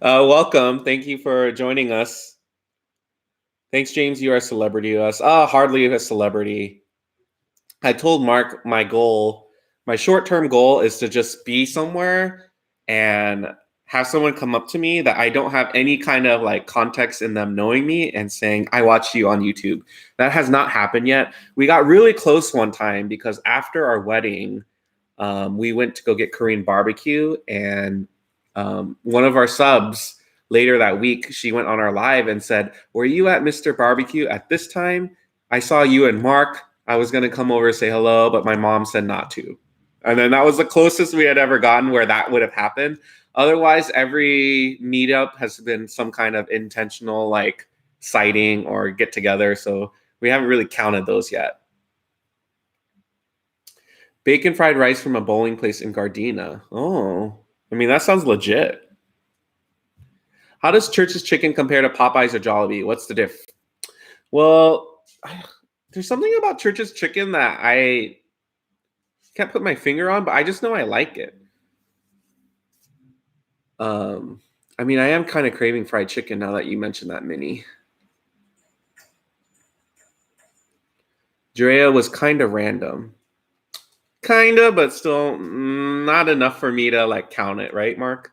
Welcome. Thank you for joining us. Thanks, James. You are a celebrity to us. Hardly a celebrity. I told Mark my short-term goal is to just be somewhere and have someone come up to me that I don't have any kind of like context in them knowing me and saying, I watched you on YouTube. That has not happened yet. We got really close one time because after our wedding, we went to go get Korean barbecue, and one of our subs later that week, she went on our live and said, were you at Mr. Barbecue at this time? I saw you and Mark. I was going to come over and say hello, but my mom said not to. And then that was the closest we had ever gotten where that would have happened. Otherwise, every meetup has been some kind of intentional like sighting or get together. So we haven't really counted those yet. Bacon fried rice from a bowling place in Gardena. Oh, I mean, that sounds legit. How does Church's chicken compare to Popeyes or Jollibee? What's the diff? Well, there's something about Church's chicken that I can't put my finger on, but I just know I like it. I mean, I am kind of craving fried chicken now that you mentioned that, Minnie. Drea was kind of random. Kind of, but still not enough for me to like count it, right, Mark?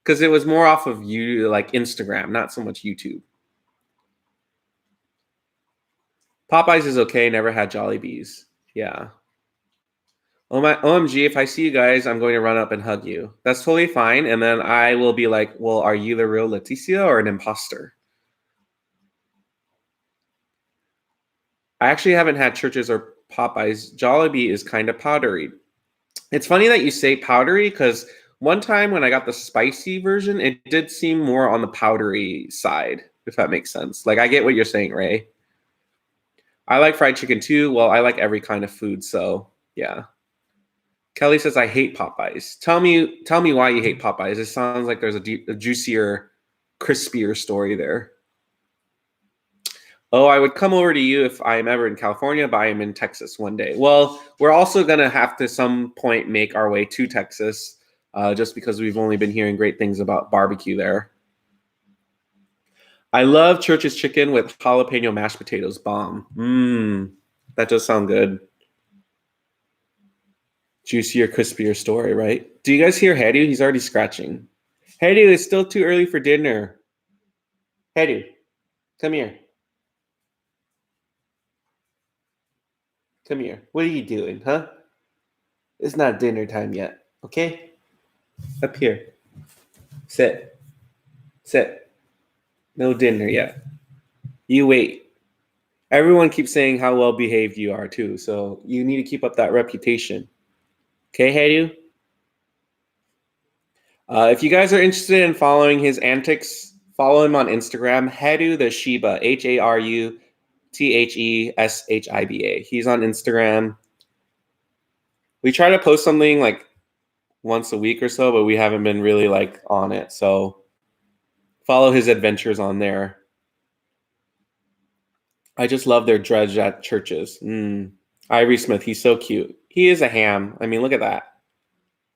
Because it was more off of you, like Instagram, not so much YouTube. Popeyes is okay. Never had Jollibees. Yeah. Oh my OMG, if I see you guys, I'm going to run up and hug you. That's totally fine. And then I will be like, well, are you the real Leticia or an imposter? I actually haven't had Church's or Popeyes. Jollibee is kind of powdery. It's funny that you say powdery because one time when I got the spicy version, it did seem more on the powdery side, if that makes sense. Like, I get what you're saying, Ray. I like fried chicken too. Well, I like every kind of food, so yeah. Kelly says I hate Popeyes. Tell me why you hate Popeyes. It sounds like there's a juicier, crispier story there. Oh, I would come over to you if I'm ever in California, but I am in Texas one day. Well, we're also gonna have to some point make our way to Texas, just because we've only been hearing great things about barbecue there. I love Church's chicken with jalapeno mashed potatoes. Bomb. Mmm, that does sound good. Juicier, crispier story, right? Do you guys hear Hedu? He's already scratching. Hedu, it's still too early for dinner. Hedu, come here. Come here. What are you doing, huh? It's not dinner time yet, okay? Up here. Sit. Sit. No dinner yet. You wait. Everyone keeps saying how well behaved you are, too, so you need to keep up that reputation. Okay, Hedu? If you guys are interested in following his antics, follow him on Instagram, Hedu the Shiba, HARUTHESHIBA. He's on Instagram. We try to post something like once a week or so, but we haven't been really like on it. So follow his adventures on there. I just love their dredge at Church's. Ivory Smith, he's so cute. He is a ham. I mean, look at that.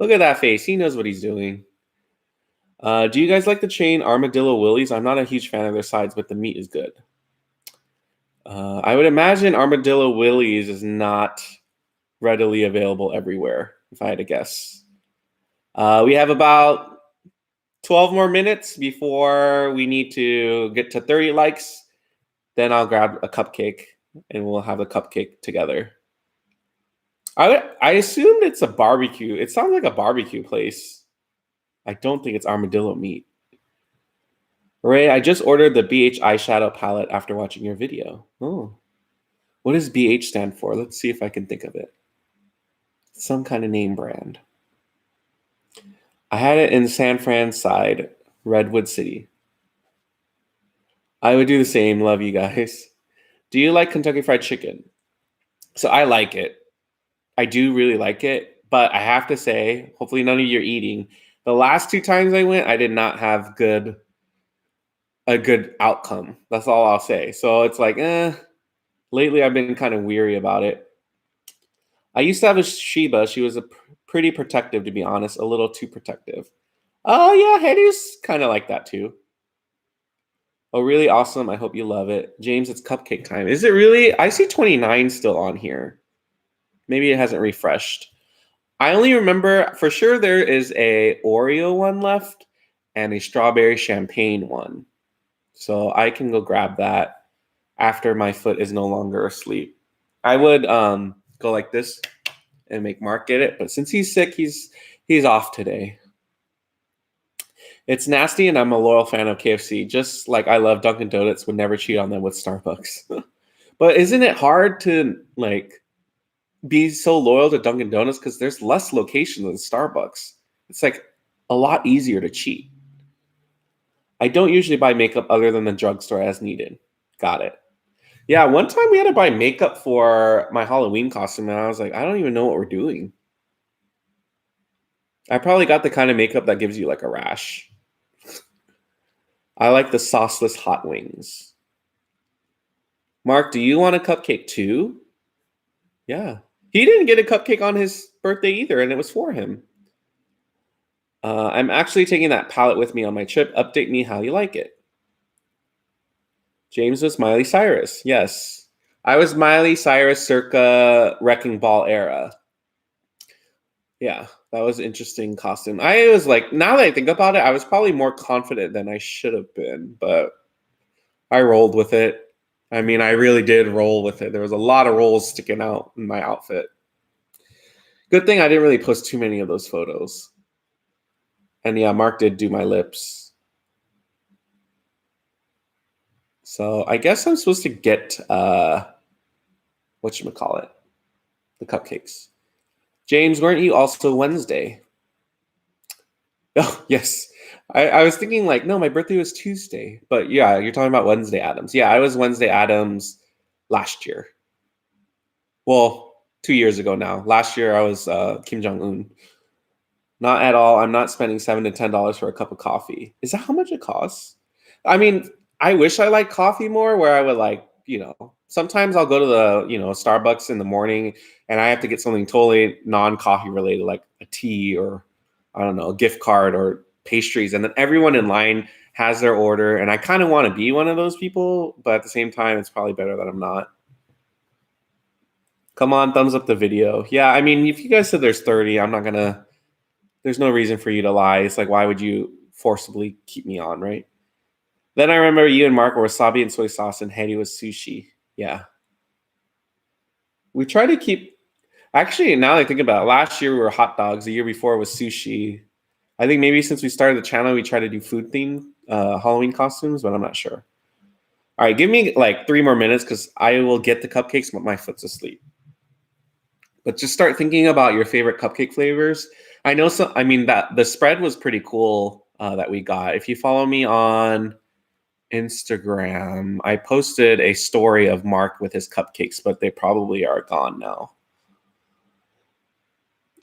Look at that face. He knows what he's doing. Do you guys like the chain Armadillo Willie's? I'm not a huge fan of their sides, but the meat is good. I would imagine Armadillo Willie's is not readily available everywhere, if I had to guess. We have about 12 more minutes before we need to get to 30 likes. Then I'll grab a cupcake and we'll have a cupcake together. I assumed it's a barbecue. It sounds like a barbecue place. I don't think it's armadillo meat. Ray, I just ordered the BH eyeshadow palette after watching your video. Oh, what does BH stand for? Let's see if I can think of it. Some kind of name brand. I had it in San Fran side, Redwood City. I would do the same. Love you guys. Do you like Kentucky Fried Chicken? So I like it. I do really like it, but I have to say, hopefully none of you are eating. The last 2 times I went, I did not have a good outcome. That's all I'll say. So it's like, lately I've been kind of weary about it. I used to have a Sheba. She was pretty protective, to be honest, a little too protective. Oh yeah, Hedy's kind of like that too. Oh, really awesome. I hope you love it. James, it's cupcake time. Is it really? I see 29 still on here. Maybe it hasn't refreshed. I only remember for sure there is a Oreo one left and a strawberry champagne one. So I can go grab that after my foot is no longer asleep. I would go like this and make Mark get it, but since he's sick, he's off today. It's nasty, and I'm a loyal fan of KFC. Just like I love Dunkin' Donuts, would never cheat on them with Starbucks. But isn't it hard to like be so loyal to Dunkin' Donuts because there's less locations than Starbucks? It's like a lot easier to cheat. I don't usually buy makeup other than the drugstore as needed. Got it. Yeah, one time we had to buy makeup for my Halloween costume, and I was like, I don't even know what we're doing. I probably got the kind of makeup that gives you like a rash. I like the sauceless hot wings. Mark, do you want a cupcake too? Yeah. He didn't get a cupcake on his birthday either, and it was for him. I'm actually taking that palette with me on my trip. Update me how you like it. James was Miley Cyrus. Yes. I was Miley Cyrus circa Wrecking Ball era. Yeah, that was an interesting costume. I was like, now that I think about it, I was probably more confident than I should have been, but I rolled with it. I mean, I really did roll with it. There was a lot of rolls sticking out in my outfit. Good thing I didn't really post too many of those photos. And yeah, Mark did do my lips. So I guess I'm supposed to get whatchamacallit, the cupcakes. James, weren't you also Wednesday? Oh, yes. I was thinking like, no, my birthday was Tuesday. But yeah, you're talking about Wednesday Adams. Yeah, I was Wednesday Adams last year. Well, 2 years ago now. Last year I was Kim Jong-un. Not at all. I'm not spending $7 to $10 for a cup of coffee. Is that how much it costs? I mean, I wish I liked coffee more where I would like, sometimes I'll go to the, Starbucks in the morning and I have to get something totally non-coffee related, like a tea or I don't know, a gift card or pastries. And then everyone in line has their order. And I kind of want to be one of those people, but at the same time, it's probably better that I'm not. Come on, thumbs up the video. Yeah, I mean, if you guys said there's 30, there's no reason for you to lie. It's like, why would you forcibly keep me on, right? Then I remember you and Mark were wasabi and soy sauce, and Hetty was sushi. Yeah. We try to keep. Actually, now that I think about it, last year we were hot dogs. The year before was sushi. I think maybe since we started the channel, we try to do food themed Halloween costumes, but I'm not sure. All right, give me like 3 more minutes because I will get the cupcakes, but my foot's asleep. But just start thinking about your favorite cupcake flavors. I know some. I mean that the spread was pretty cool that we got. If you follow me on Instagram, I posted a story of Mark with his cupcakes, but they probably are gone now.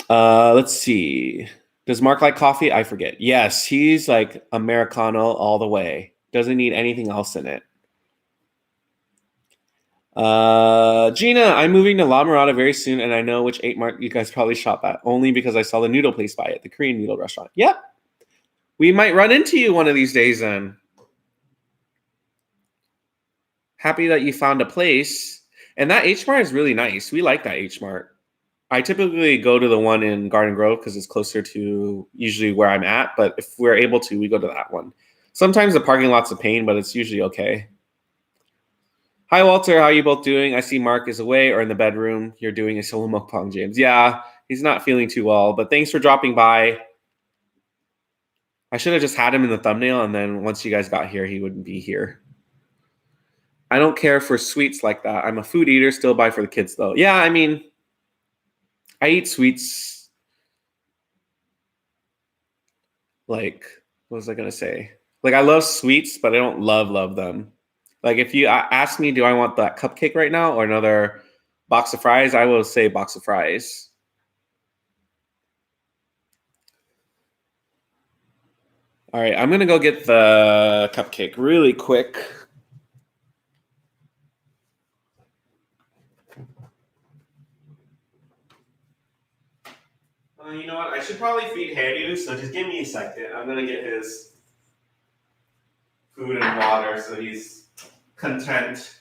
Let's see. Does Mark like coffee? I forget. Yes, he's like Americano all the way. Doesn't need anything else in it. Gina, I'm moving to La Mirada very soon, and I know which 8 Mart you guys probably shop at, only because I saw the noodle place by it, the Korean noodle restaurant. Yep. We might run into you one of these days then. Happy that you found a place. And that H Mart is really nice. We like that H Mart. I typically go to the one in Garden Grove because it's closer to usually where I'm at, but if we're able to, we go to that one. Sometimes the parking lot's a pain, but it's usually okay. Hi, Walter. How are you both doing? I see Mark is away or in the bedroom. You're doing a solo mukbang, James. Yeah, he's not feeling too well, but thanks for dropping by. I should have just had him in the thumbnail, and then once you guys got here, he wouldn't be here. I don't care for sweets like that. I'm a food eater. Still buy for the kids, though. Yeah, I mean, I eat sweets. Like, what was I going to say? Like, I love sweets, but I don't love them. Like, if you ask me, do I want that cupcake right now or another box of fries? I will say box of fries. All right, I'm going to go get the cupcake really quick. You know what? I should probably feed Hadu, so just give me a second. I'm going to get his food and water so he's content.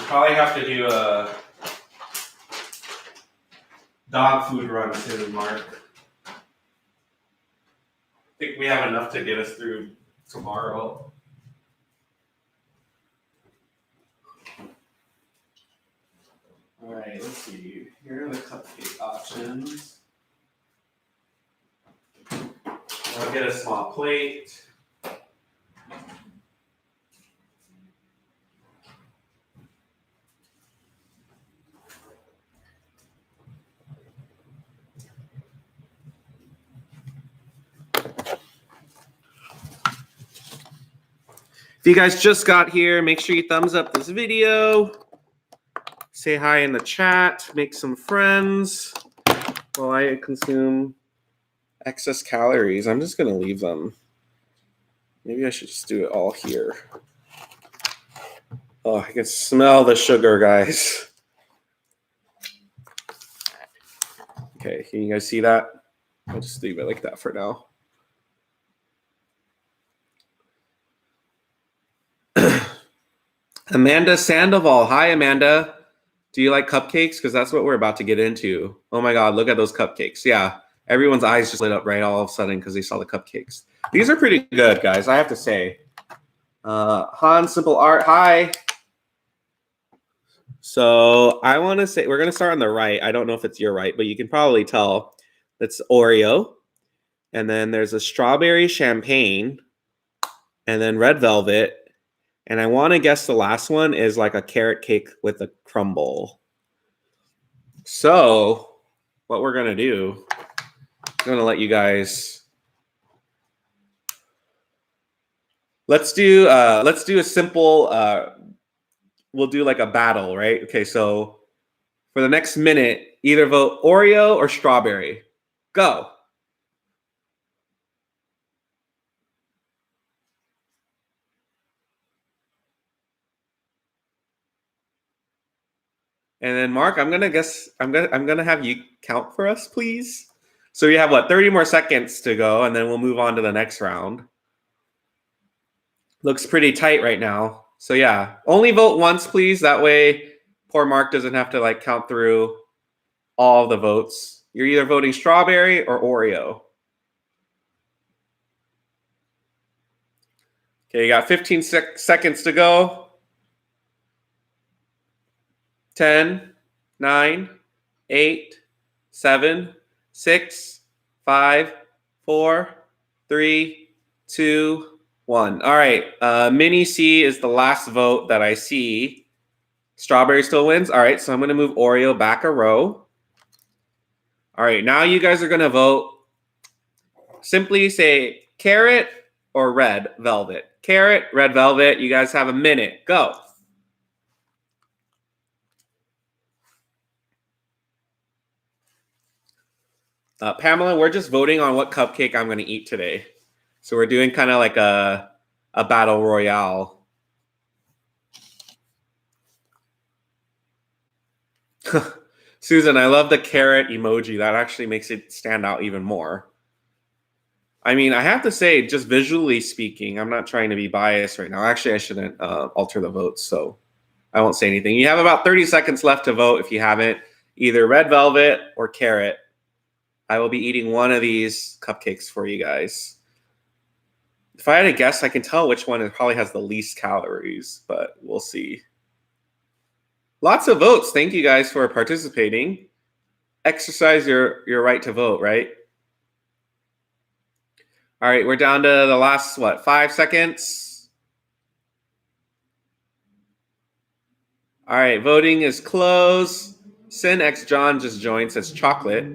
Probably have to do a dog food run soon, Mark. I think we have enough to get us through tomorrow. All right, let's see. Here are the cupcake options. I'll get a small plate. If you guys just got here, make sure you thumbs up this video. Say hi in the chat. Make some friends while I consume excess calories. I'm just going to leave them. Maybe I should just do it all here. Oh, I can smell the sugar, guys. Okay, can you guys see that? I'll just leave it like that for now. Amanda Sandoval. Hi, Amanda. Do you like cupcakes? Because that's what we're about to get into. Oh my God, look at those cupcakes. Yeah, Everyone's eyes just lit up right all of a sudden because they saw the cupcakes. These are pretty good, guys, I have to say. Han Simple Art, hi. So I want to say we're going to start on the right. I don't know if it's your right, but you can probably tell that's Oreo. And then there's a strawberry champagne and then red velvet. And I want to guess the last one is like a carrot cake with a crumble. So what we're going to do, I'm going to let you guys. Let's do a simple. We'll do like a battle, right? Okay, so for the next minute, either vote Oreo or strawberry. Go. And then Mark, I'm gonna have you count for us, please. So we have what, 30 more seconds to go, and then we'll move on to the next round. Looks pretty tight right now. So yeah, only vote once, please. That way, poor Mark doesn't have to like count through all the votes. You're either voting strawberry or Oreo. Okay, you got 15 seconds to go. 10, 9, 8, 7, 6, 5, 4, 3, 2, 1. All right, Mini C is the last vote that I see. Strawberry still wins. All right, so I'm going to move Oreo back a row. All right, now you guys are going to vote. Simply say carrot or red velvet. Carrot, red velvet. You guys have a minute. Go. Pamela, we're just voting on what cupcake I'm going to eat today. So we're doing kind of like a battle royale. Susan, I love the carrot emoji. That actually makes it stand out even more. I mean, I have to say, just visually speaking, I'm not trying to be biased right now. Actually, I shouldn't alter the votes, so I won't say anything. You have about 30 seconds left to vote if you haven't. Either red velvet or carrot. I will be eating one of these cupcakes for you guys. If I had to guess, I can tell which one probably has the least calories, but we'll see. Lots of votes. Thank you guys for participating. Exercise your right to vote, right? All right, we're down to the last, 5 seconds? All right, voting is closed. Sin X John just joined, says chocolate.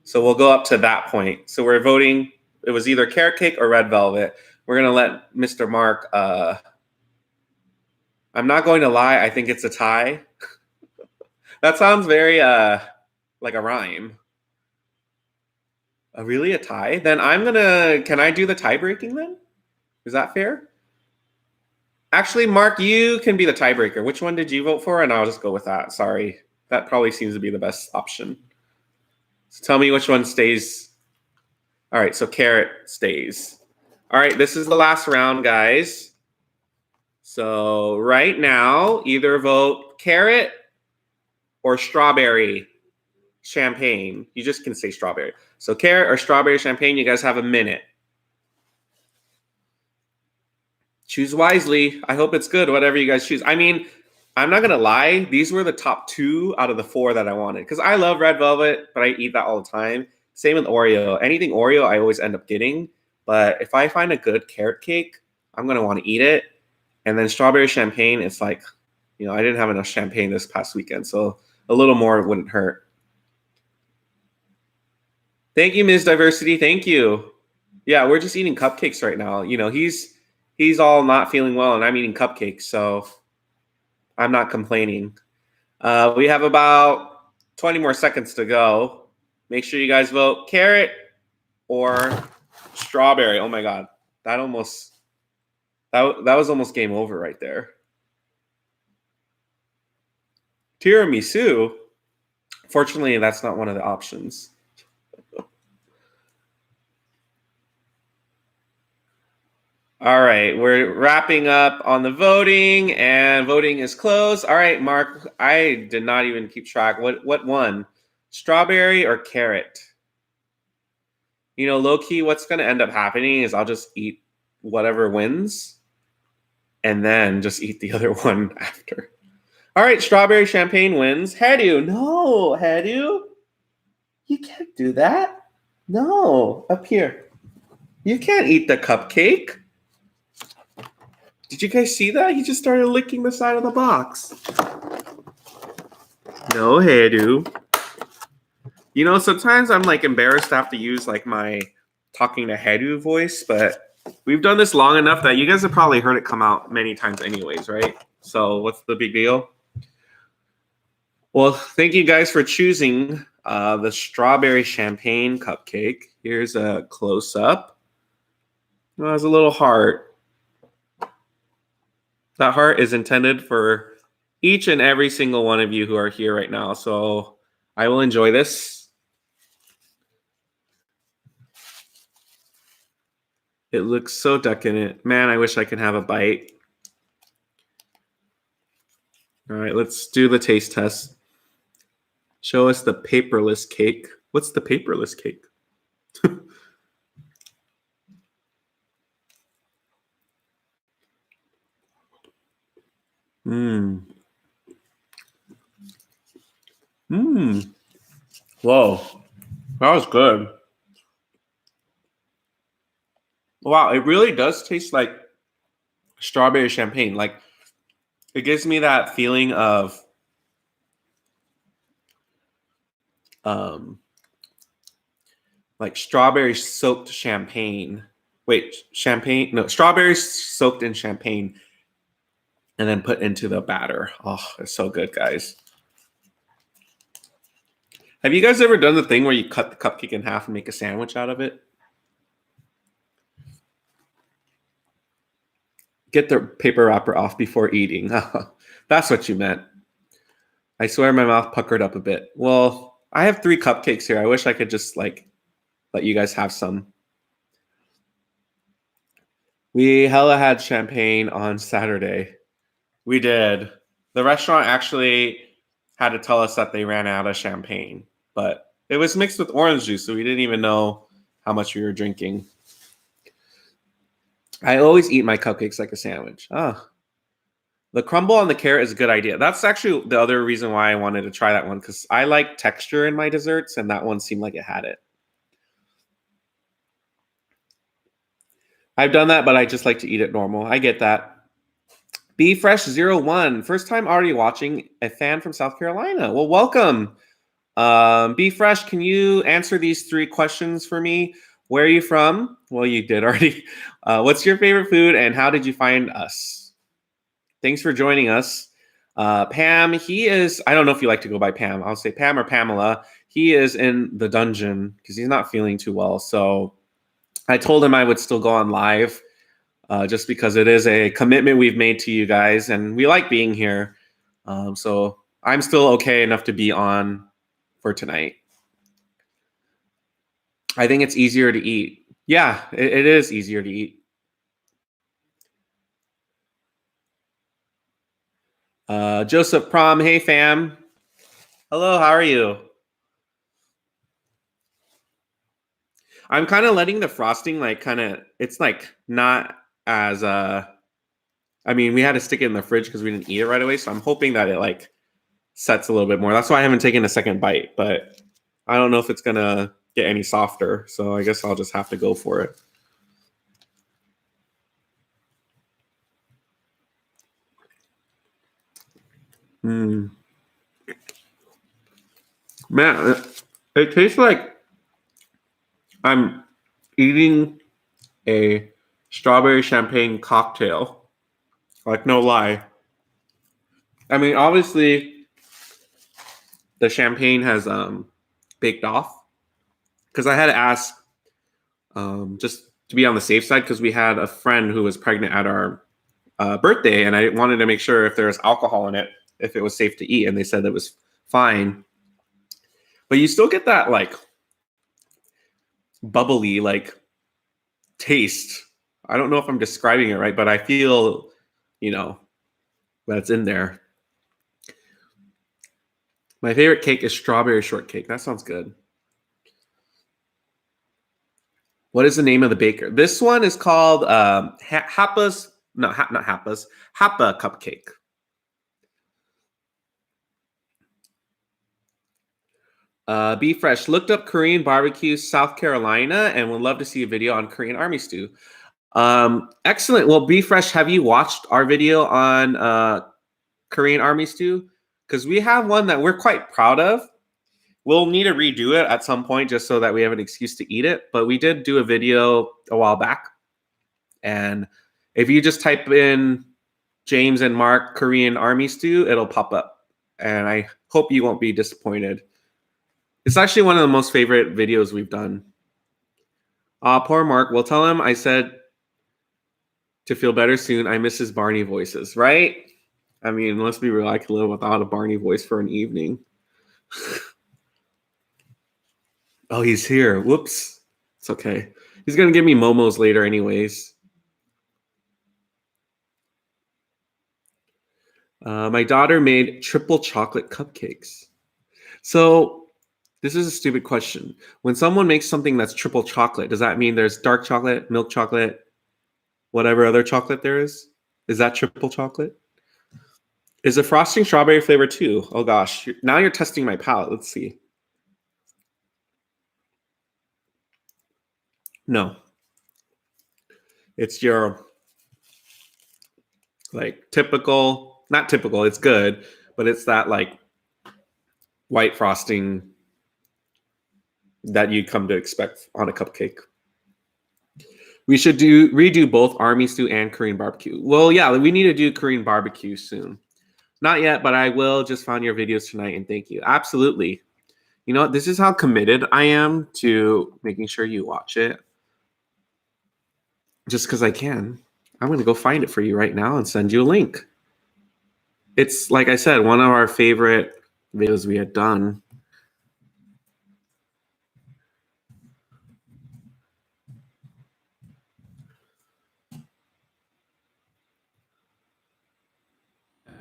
So we'll go up to that point. So we're voting, it was either carrot cake or red velvet. We're going to let Mr. Mark, I'm not going to lie, I think it's a tie. That sounds very like a rhyme. Really, a tie? Then can I do the tie breaking then? Is that fair? Actually, Mark, you can be the tiebreaker. Which one did you vote for? And I'll just go with that. Sorry. That probably seems to be the best option. So tell me which one stays. All right, so carrot stays. All right, this is the last round, guys. So right now, either vote carrot or strawberry champagne. You just can say strawberry. So carrot or strawberry champagne, you guys have a minute. Choose wisely. I hope it's good, whatever you guys choose. I mean, I'm not going to lie. These were the top 2 out of the 4 that I wanted. Because I love red velvet, but I eat that all the time. Same with Oreo. Anything Oreo, I always end up getting. But if I find a good carrot cake, I'm going to want to eat it. And then strawberry champagne, it's like, I didn't have enough champagne this past weekend. So a little more wouldn't hurt. Thank you, Ms. Diversity. Thank you. Yeah, we're just eating cupcakes right now. He's all not feeling well, and I'm eating cupcakes, so I'm not complaining. We have about 20 more seconds to go. Make sure you guys vote carrot or strawberry. Oh my God, that was almost game over right there. Tiramisu. Fortunately, that's not one of the options. All right, we're wrapping up on the voting, and voting is closed. All right, Mark, I did not even keep track. What won? Strawberry or carrot? You know, low key, what's going to end up happening is I'll just eat whatever wins and then just eat the other one after. All right, strawberry champagne wins. Hedu, no, Hedu. You can't do that. No, up here. You can't eat the cupcake. Did you guys see that? He just started licking the side of the box. No, Hedu. You know, sometimes I'm like embarrassed to have to use like my talking to Hedu voice, but we've done this long enough that you guys have probably heard it come out many times anyways, right? So what's the big deal? Well, thank you guys for choosing the strawberry champagne cupcake. Here's a close-up. It has a little heart. That heart is intended for each and every single one of you who are here right now. So I will enjoy this. It looks so decadent. Man, I wish I could have a bite. All right, let's do the taste test. Show us the paperless cake. What's the paperless cake? Mmm. Mmm. Whoa. That was good. Wow, it really does taste like strawberry champagne. Like, it gives me that feeling of like strawberry soaked champagne. Wait, champagne? No, strawberries soaked in champagne and then put into the batter. Oh, it's so good, guys. Have you guys ever done the thing where you cut the cupcake in half and make a sandwich out of it? Get the paper wrapper off before eating. That's what you meant. I swear my mouth puckered up a bit. Well, I have 3 cupcakes here. I wish I could just like let you guys have some. We hella had champagne on Saturday. We did. The restaurant actually had to tell us that they ran out of champagne, but it was mixed with orange juice, so we didn't even know how much we were drinking. I always eat my cupcakes like a sandwich. The crumble on the carrot is a good idea. That's actually the other reason why I wanted to try that one, because I like texture in my desserts, and that one seemed like it had it. I've done that, but I just like to eat it normal. I get that. Be Fresh 01, first time already watching, a fan from South Carolina. Well, welcome. Be Fresh, can you answer these 3 questions for me? Where are you from? Well, you did already. What's your favorite food, and how did you find us? Thanks for joining us. Pam, he is, I don't know if you like to go by Pam. I'll say Pam or Pamela. He is in the dungeon because he's not feeling too well. So I told him I would still go on live just because it is a commitment we've made to you guys, and we like being here. So I'm still okay enough to be on for tonight. I think it's easier to eat. Yeah, it is easier to eat. Joseph Prom, hey fam. Hello, how are you? I'm kind of letting the frosting it's like not as I mean, we had to stick it in the fridge because we didn't eat it right away, so I'm hoping that it like sets a little bit more. That's why I haven't taken a second bite, but I don't know if it's gonna get any softer, so I guess I'll just have to go for it. Man, it tastes like I'm eating a strawberry champagne cocktail. Like, no lie. I mean, obviously, the champagne has baked off because I had to ask just to be on the safe side because we had a friend who was pregnant at our birthday, and I wanted to make sure if there was alcohol in it, if it was safe to eat, and they said it was fine. But you still get that like bubbly like taste. I don't know if I'm describing it right, but I feel, you know, that it's in there. My favorite cake is strawberry shortcake. That sounds good. What is the name of the baker? This one is called Happa's. No, not Happa's. Happa cupcake. Be Fresh looked up Korean barbecue South Carolina and would love to see a video on Korean army stew. Excellent. Well, Be Fresh, have you watched our video on Korean army stew? Because we have one that we're quite proud of. We'll need to redo it at some point just so that we have an excuse to eat it. But we did do a video a while back. And if you just type in James and Mark Korean army stew, it'll pop up. And I hope you won't be disappointed. It's actually one of the most favorite videos we've done. Poor Mark. Well, tell him I said to feel better soon. I miss his Barney voices, right? I mean, let's be real. I could live without a Barney voice for an evening. Oh, he's here. Whoops. It's okay. He's going to give me momos later anyways. My daughter made triple chocolate cupcakes. So this is a stupid question. When someone makes something that's triple chocolate, does that mean there's dark chocolate, milk chocolate, whatever other chocolate there is? Is that triple chocolate? Is the frosting strawberry flavor too? Oh gosh, now you're testing my palate. Let's see. No. It's your like typical, not typical, it's good, but it's that like white frosting that you come to expect on a cupcake. We should redo both army stew and Korean barbecue. Well, yeah, we need to do Korean barbecue soon. Not yet, but I will. Just found your videos tonight and thank you. Absolutely. You know what? This is how committed I am to making sure you watch it. Just because I can. I'm going to go find it for you right now and send you a link. It's, like I said, one of our favorite videos we had done.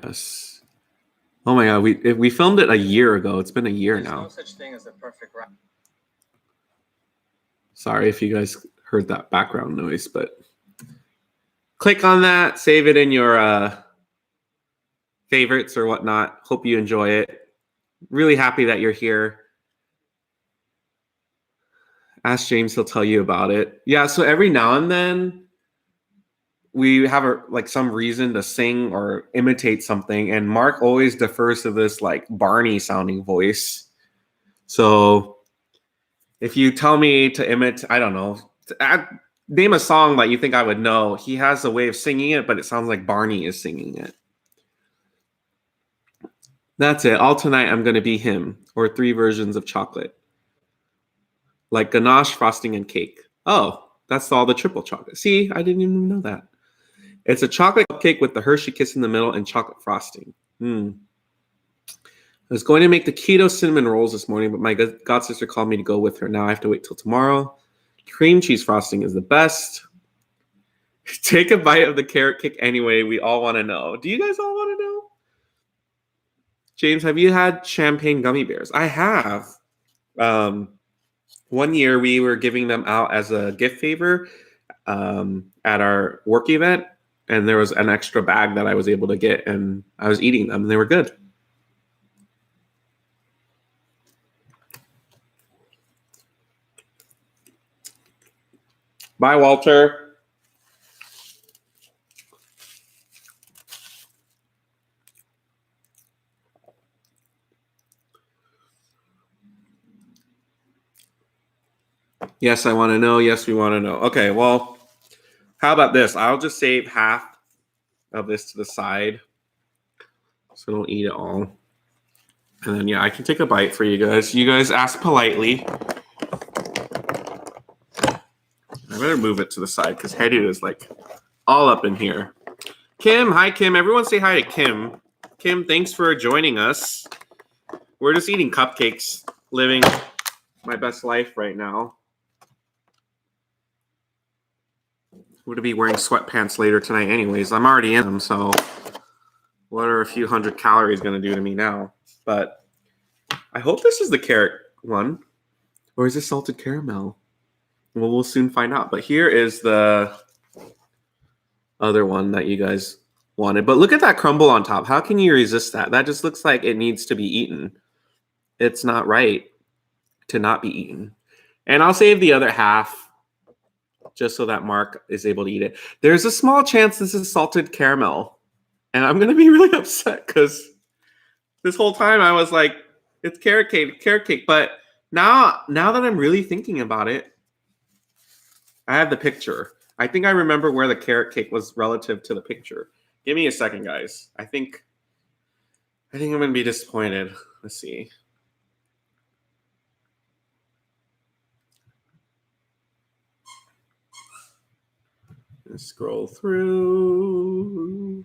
Yes. Oh my God, we filmed it a year ago. It's been a year now. There's no such thing as a perfect rap. Sorry if you guys heard that background noise, but click on that, save it in your favorites or whatnot. Hope you enjoy it. Really happy that you're here. Ask James, he'll tell you about it. Yeah, so every now and then we have like some reason to sing or imitate something, and Mark always defers to this like Barney sounding voice. So if you tell me to imitate, I don't know, name a song that you think I would know, he has a way of singing it, but it sounds like Barney is singing it. That's it. All tonight I'm going to be him, or 3 versions of chocolate. Like ganache, frosting, and cake. Oh, that's all the triple chocolate. See, I didn't even know that. It's a chocolate cupcake with the Hershey Kiss in the middle and chocolate frosting. I was going to make the keto cinnamon rolls this morning, but my god sister called me to go with her. Now I have to wait till tomorrow. Cream cheese frosting is the best. Take a bite of the carrot cake anyway. We all want to know. Do you guys all want to know? James, have you had champagne gummy bears? I have. One year we were giving them out as a gift favor at our work event, and there was an extra bag that I was able to get, and I was eating them, and they were good. Bye, Walter. Yes, I want to know. Yes, we want to know. Okay, well, how about this? I'll just save half of this to the side so don't eat it all. And then, yeah, I can take a bite for you guys. You guys ask politely. I better move it to the side because Hetty is like all up in here. Kim, hi, Kim. Everyone say hi to Kim. Kim, thanks for joining us. We're just eating cupcakes, living my best life right now. I'm going to be wearing sweatpants later tonight anyways. I'm already in them, so what are a few hundred calories going to do to me now? But I hope this is the carrot one. Or is this salted caramel? Well, we'll soon find out. But here is the other one that you guys wanted. But look at that crumble on top. How can you resist that? That just looks like it needs to be eaten. It's not right to not be eaten. And I'll save the other half just so that Mark is able to eat it. There's a small chance this is salted caramel. And I'm going to be really upset because this whole time I was like, it's carrot cake, carrot cake. But now that I'm really thinking about it, I have the picture. I think I remember where the carrot cake was relative to the picture. Give me a second, guys. I think I'm going to be disappointed. Let's see. Let's scroll through.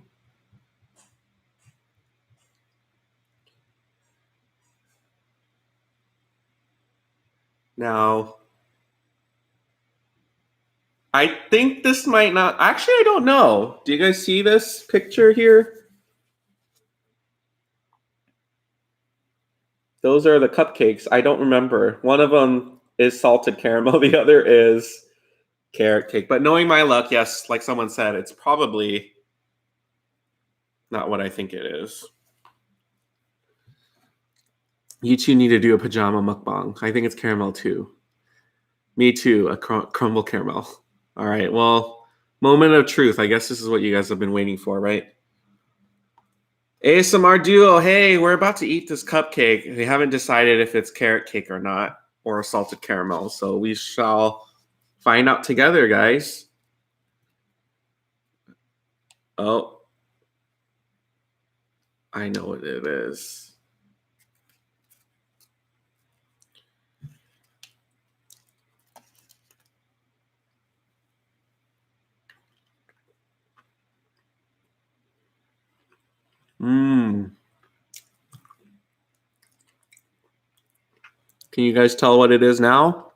Now, I think this might not. Actually, I don't know. Do you guys see this picture here? Those are the cupcakes. I don't remember. One of them is salted caramel. The other is carrot cake. But knowing my luck, yes, like someone said, it's probably not what I think it is. You two need to do a pajama mukbang. I think it's caramel too. Me too, a crumble caramel. All right, well, moment of truth. I guess this is what you guys have been waiting for, right? ASMR duo, hey, we're about to eat this cupcake. We haven't decided if it's carrot cake or not, or a salted caramel. So we shall find out together, guys. Oh, I know what it is. Mmm. Can you guys tell what it is now?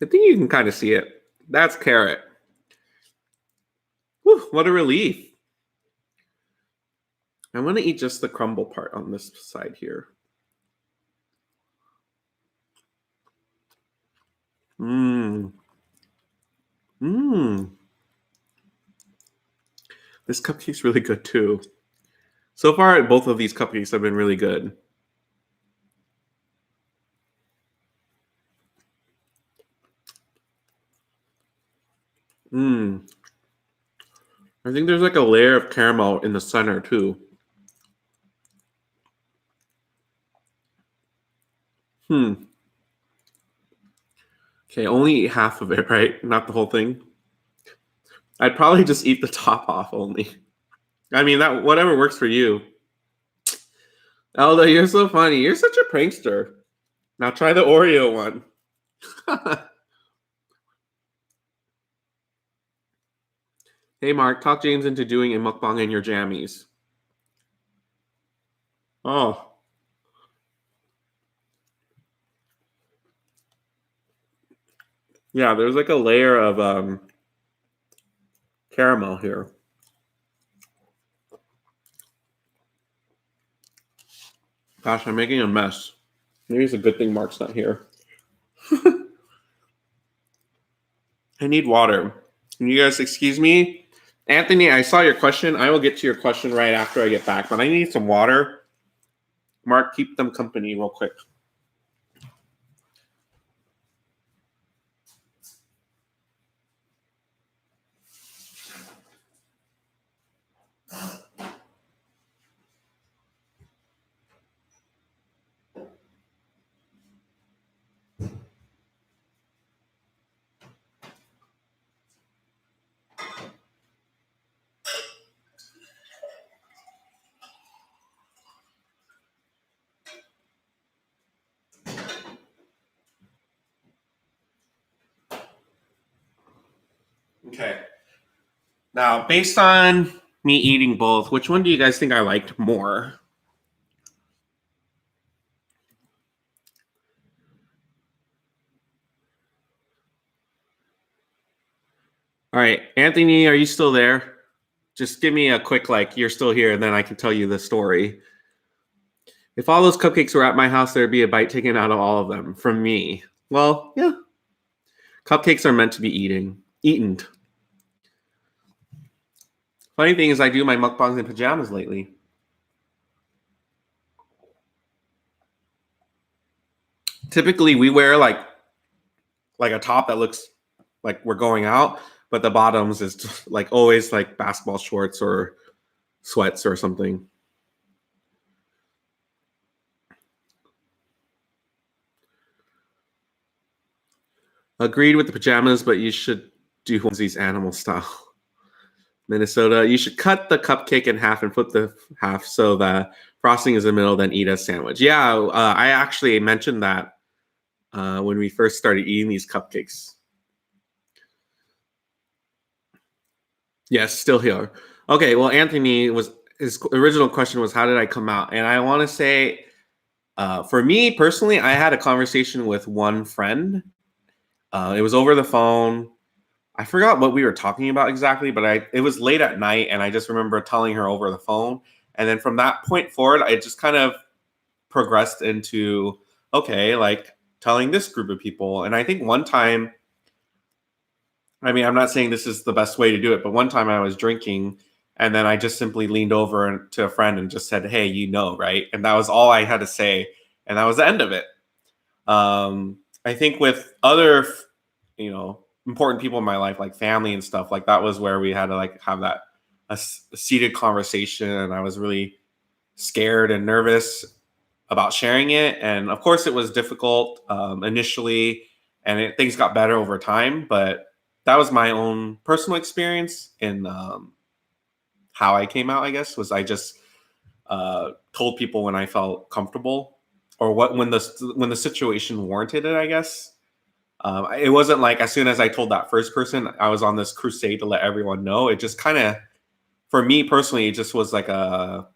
I think you can kind of see it. That's carrot. Whew, what a relief. I'm going to eat just the crumble part on this side here. Mmm. Mmm. This cupcake's really good too. So far, both of these cupcakes have been really good. Mmm. I think there's like a layer of caramel in the center too. Okay, only eat half of it, right? Not the whole thing. I'd probably just eat the top off only. I mean, that whatever works for you. Elda, you're so funny. You're such a prankster. Now try the Oreo one. Hey, Mark, talk James into doing a mukbang in your jammies. Oh. Yeah, there's like a layer of caramel here. Gosh, I'm making a mess. Maybe it's a good thing Mark's not here. I need water. Can you guys excuse me? Anthony, I saw your question. I will get to your question right after I get back, but I need some water. Mark, keep them company real quick. Okay. Now, based on me eating both, which one do you guys think I liked more? All right, Anthony, are you still there? Just give me a quick, like, you're still here, and then I can tell you the story. If all those cupcakes were at my house, there'd be a bite taken out of all of them from me. Well, yeah. Cupcakes are meant to be eaten. Funny thing is, I do my mukbangs in pajamas lately. Typically, we wear like a top that looks like we're going out, but the bottoms is just, like always like basketball shorts or sweats or something. Agreed with the pajamas, but you should do onesies animal style. Minnesota, you should cut the cupcake in half and flip the half so the frosting is in the middle, then eat a sandwich. Yeah, I actually mentioned that when we first started eating these cupcakes. Yes, still here. Okay, well, Anthony was his original question was how did I come out? And I want to say, for me personally, I had a conversation with one friend. It was over the phone. I forgot what we were talking about exactly, but it was late at night, and I just remember telling her over the phone. And then from that point forward, I just kind of progressed into okay, like telling this group of people. And I think one time, I mean, I'm not saying this is the best way to do it, but one time I was drinking, and then I just simply leaned over to a friend and just said, "Hey, you know, right?" And that was all I had to say, and that was the end of it. I think with other, important people in my life, like family and stuff, like that was where we had to like have that a seated conversation, and I was really scared and nervous about sharing it. And of course, it was difficult initially, and things got better over time. But that was my own personal experience in how I came out. I guess was I just told people when I felt comfortable, or what when the situation warranted it. I guess it wasn't like as soon as I told that first person, I was on this crusade to let everyone know. It just kind of, for me personally, it just was like a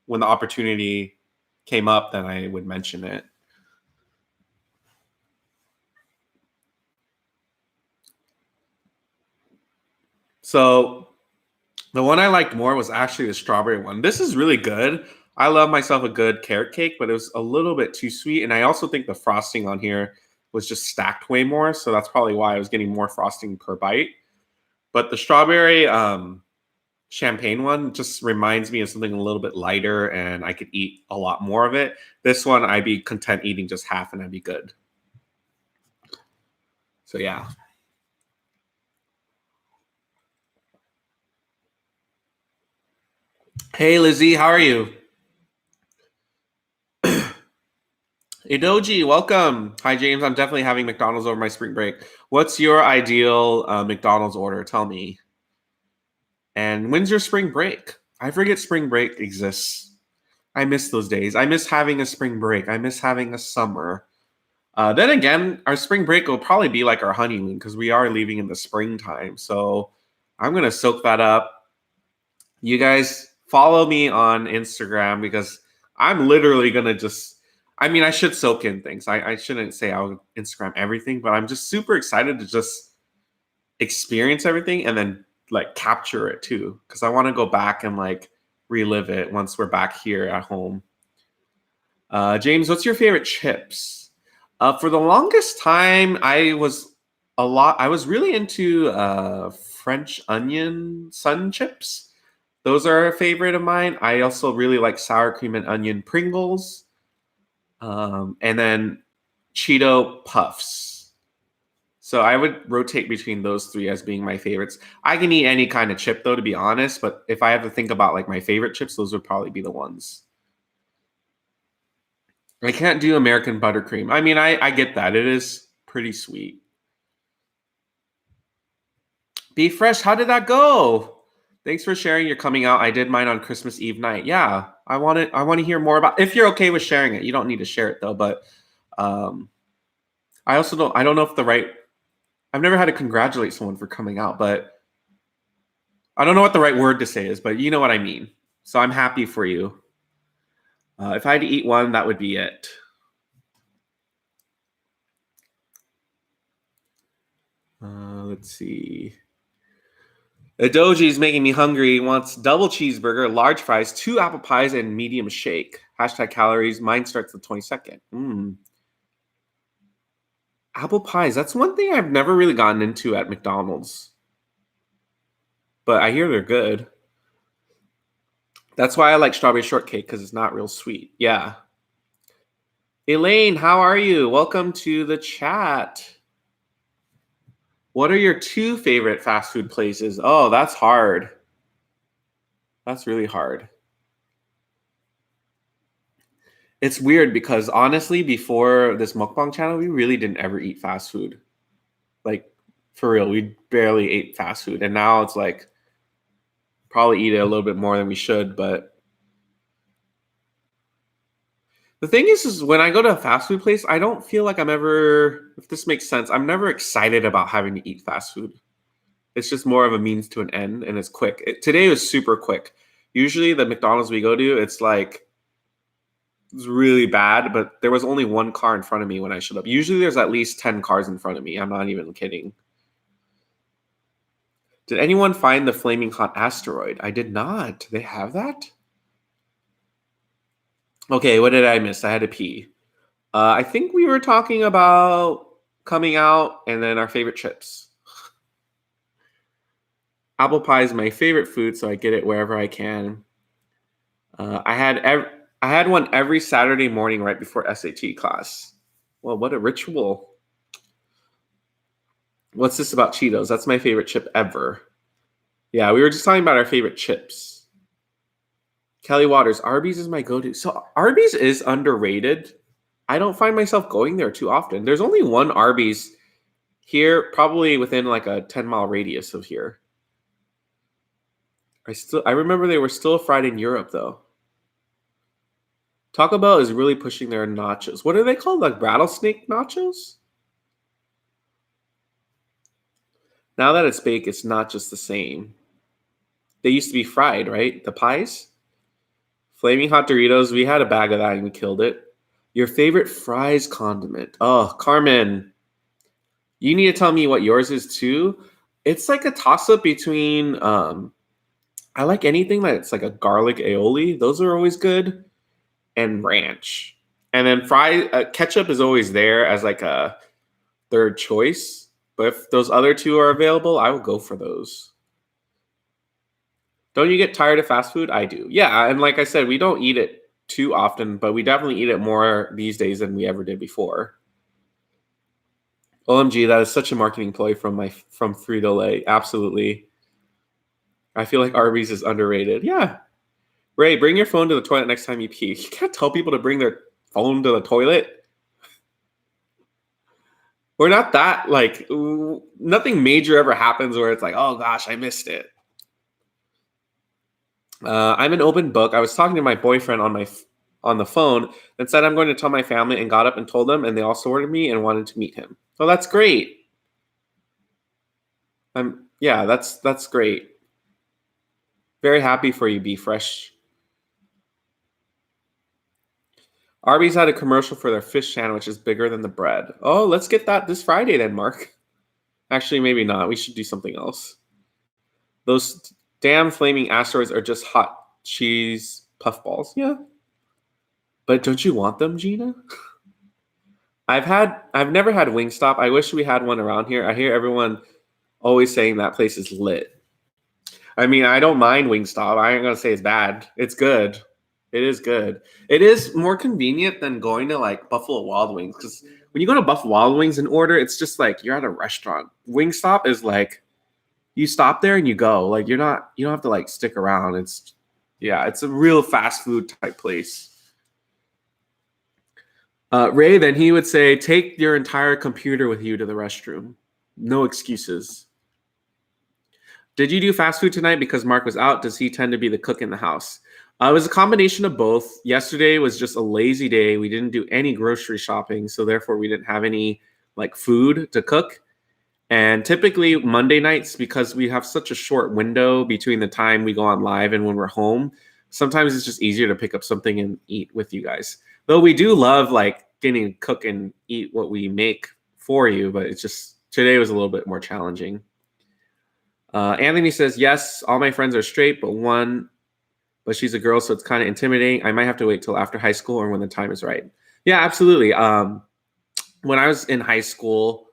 when the opportunity came up, then I would mention it. So the one I liked more was actually the strawberry one. This is really good. I love myself a good carrot cake, but it was a little bit too sweet. And I also think the frosting on here was just stacked way more. So that's probably why I was getting more frosting per bite. But the strawberry champagne one just reminds me of something a little bit lighter and I could eat a lot more of it. This one, I'd be content eating just half and I'd be good. So yeah. Hey, Lizzie, how are you? Idoji, welcome. Hi, James. I'm definitely having McDonald's over my spring break. What's your ideal McDonald's order? Tell me. And when's your spring break? I forget spring break exists. I miss those days. I miss having a spring break. I miss having a summer. Then again, our spring break will probably be like our honeymoon because we are leaving in the springtime. So I'm going to soak that up. You guys follow me on Instagram because I'm literally gonna just. I mean, I should soak in things. I shouldn't say I'll Instagram everything, but I'm just super excited to just experience everything and then like capture it too because I want to go back and like relive it once we're back here at home. James, what's your favorite chips? For the longest time, I was really into French onion sun chips. Those are a favorite of mine. I also really like sour cream and onion Pringles, and then Cheeto Puffs. So I would rotate between those three as being my favorites. I can eat any kind of chip though, to be honest. But if I have to think about like my favorite chips, those would probably be the ones. I can't do American buttercream. I mean, I get that. It is pretty sweet. Be Fresh, how did that go? Thanks for sharing your coming out. I did mine on Christmas Eve night. Yeah, I want to hear more about if you're okay with sharing it. You don't need to share it though, but um I don't know if the right I've never had to congratulate someone for coming out, but I don't know what the right word to say is, but you know what I mean. So I'm happy for you. If I had to eat one, that would be it. Let's see. Adoji is making me hungry. Wants double cheeseburger, large fries, 2 apple pies, and medium shake. Hashtag calories. Mine starts the 22nd. Apple pies. That's one thing I've never really gotten into at McDonald's. But I hear they're good. That's why I like strawberry shortcake, because it's not real sweet. Yeah. Elaine, how are you? Welcome to the chat. What are your 2 favorite fast food places? Oh, that's hard. That's really hard. It's weird because honestly, before this mukbang channel, we really didn't ever eat fast food. Like, for real, we barely ate fast food. And now it's like, probably eat it a little bit more than we should. But the thing is when I go to a fast food place, I don't feel like I'm ever, if this makes sense, I'm never excited about having to eat fast food. It's just more of a means to an end, and it's quick. Today was super quick. Usually the McDonald's we go to, it's really bad, but there was only 1 car in front of me when I showed up. Usually there's at least 10 cars in front of me. I'm not even kidding. Did anyone find the flaming hot asteroid? I did not. They have that? Okay, what did I miss? I had to pee. I think we were talking about coming out and then our favorite chips. Apple pie is my favorite food, so I get it wherever I can. I had one every Saturday morning right before SAT class. Well, what a ritual. What's this about Cheetos? That's my favorite chip ever. Yeah, we were just talking about our favorite chips. Kelly Waters, Arby's is my go-to. So Arby's is underrated. I don't find myself going there too often. There's only one Arby's here, probably within like a 10-mile radius of here. I remember they were still fried in Europe though. Taco Bell is really pushing their nachos. What are they called? Like rattlesnake nachos? Now that it's baked, it's not just the same. They used to be fried, right? The pies? Flaming hot Doritos. We had a bag of that and we killed it. Your favorite fries condiment. Oh, Carmen. You need to tell me what yours is too. It's like a toss-up between I like anything that's like a garlic aioli. Those are always good. And ranch. And then ketchup is always there as like a third choice. But if those other 2 are available, I will go for those. Don't you get tired of fast food? I do. Yeah, and like I said, we don't eat it too often, but we definitely eat it more these days than we ever did before. OMG, that is such a marketing ploy from Frito-Lay. Absolutely. I feel like Arby's is underrated. Yeah. Ray, bring your phone to the toilet next time you pee. You can't tell people to bring their phone to the toilet. We're not that, like, nothing major ever happens where it's like, oh gosh, I missed it. I'm an open book. I was talking to my boyfriend on the phone and said I'm going to tell my family and got up and told them, and they all supported me and wanted to meet him. Oh, that's great. Yeah, that's great. Very happy for you, Be Fresh. Arby's had a commercial for their fish sandwich is bigger than the bread. Oh, let's get that this Friday then, Mark. Actually, maybe not. We should do something else. Those damn flaming asteroids are just hot cheese puffballs. Yeah. But don't you want them, Gina? I've never had Wingstop. I wish we had one around here. I hear everyone always saying that place is lit. I mean, I don't mind Wingstop. I ain't gonna say it's bad. It's good. It is good. It is more convenient than going to like Buffalo Wild Wings, because when you go to Buffalo Wild Wings and order, it's just like you're at a restaurant. Wingstop is like you stop there and you go. Like you don't have to like stick around. It's a real fast food type place. Ray, then he would say, take your entire computer with you to the restroom. No excuses. Did you do fast food tonight because Mark was out? Does he tend to be the cook in the house? It was a combination of both. Yesterday was just a lazy day. We didn't do any grocery shopping, so therefore we didn't have any like food to cook. And typically Monday nights, because we have such a short window between the time we go on live and when we're home, sometimes it's just easier to pick up something and eat with you guys. Though we do love like getting to cook and eat what we make for you, but it's just today was a little bit more challenging. Anthony says, yes, all my friends are straight, but she's a girl, so it's kind of intimidating. I might have to wait till after high school or when the time is right. Yeah, absolutely. When I was in high school,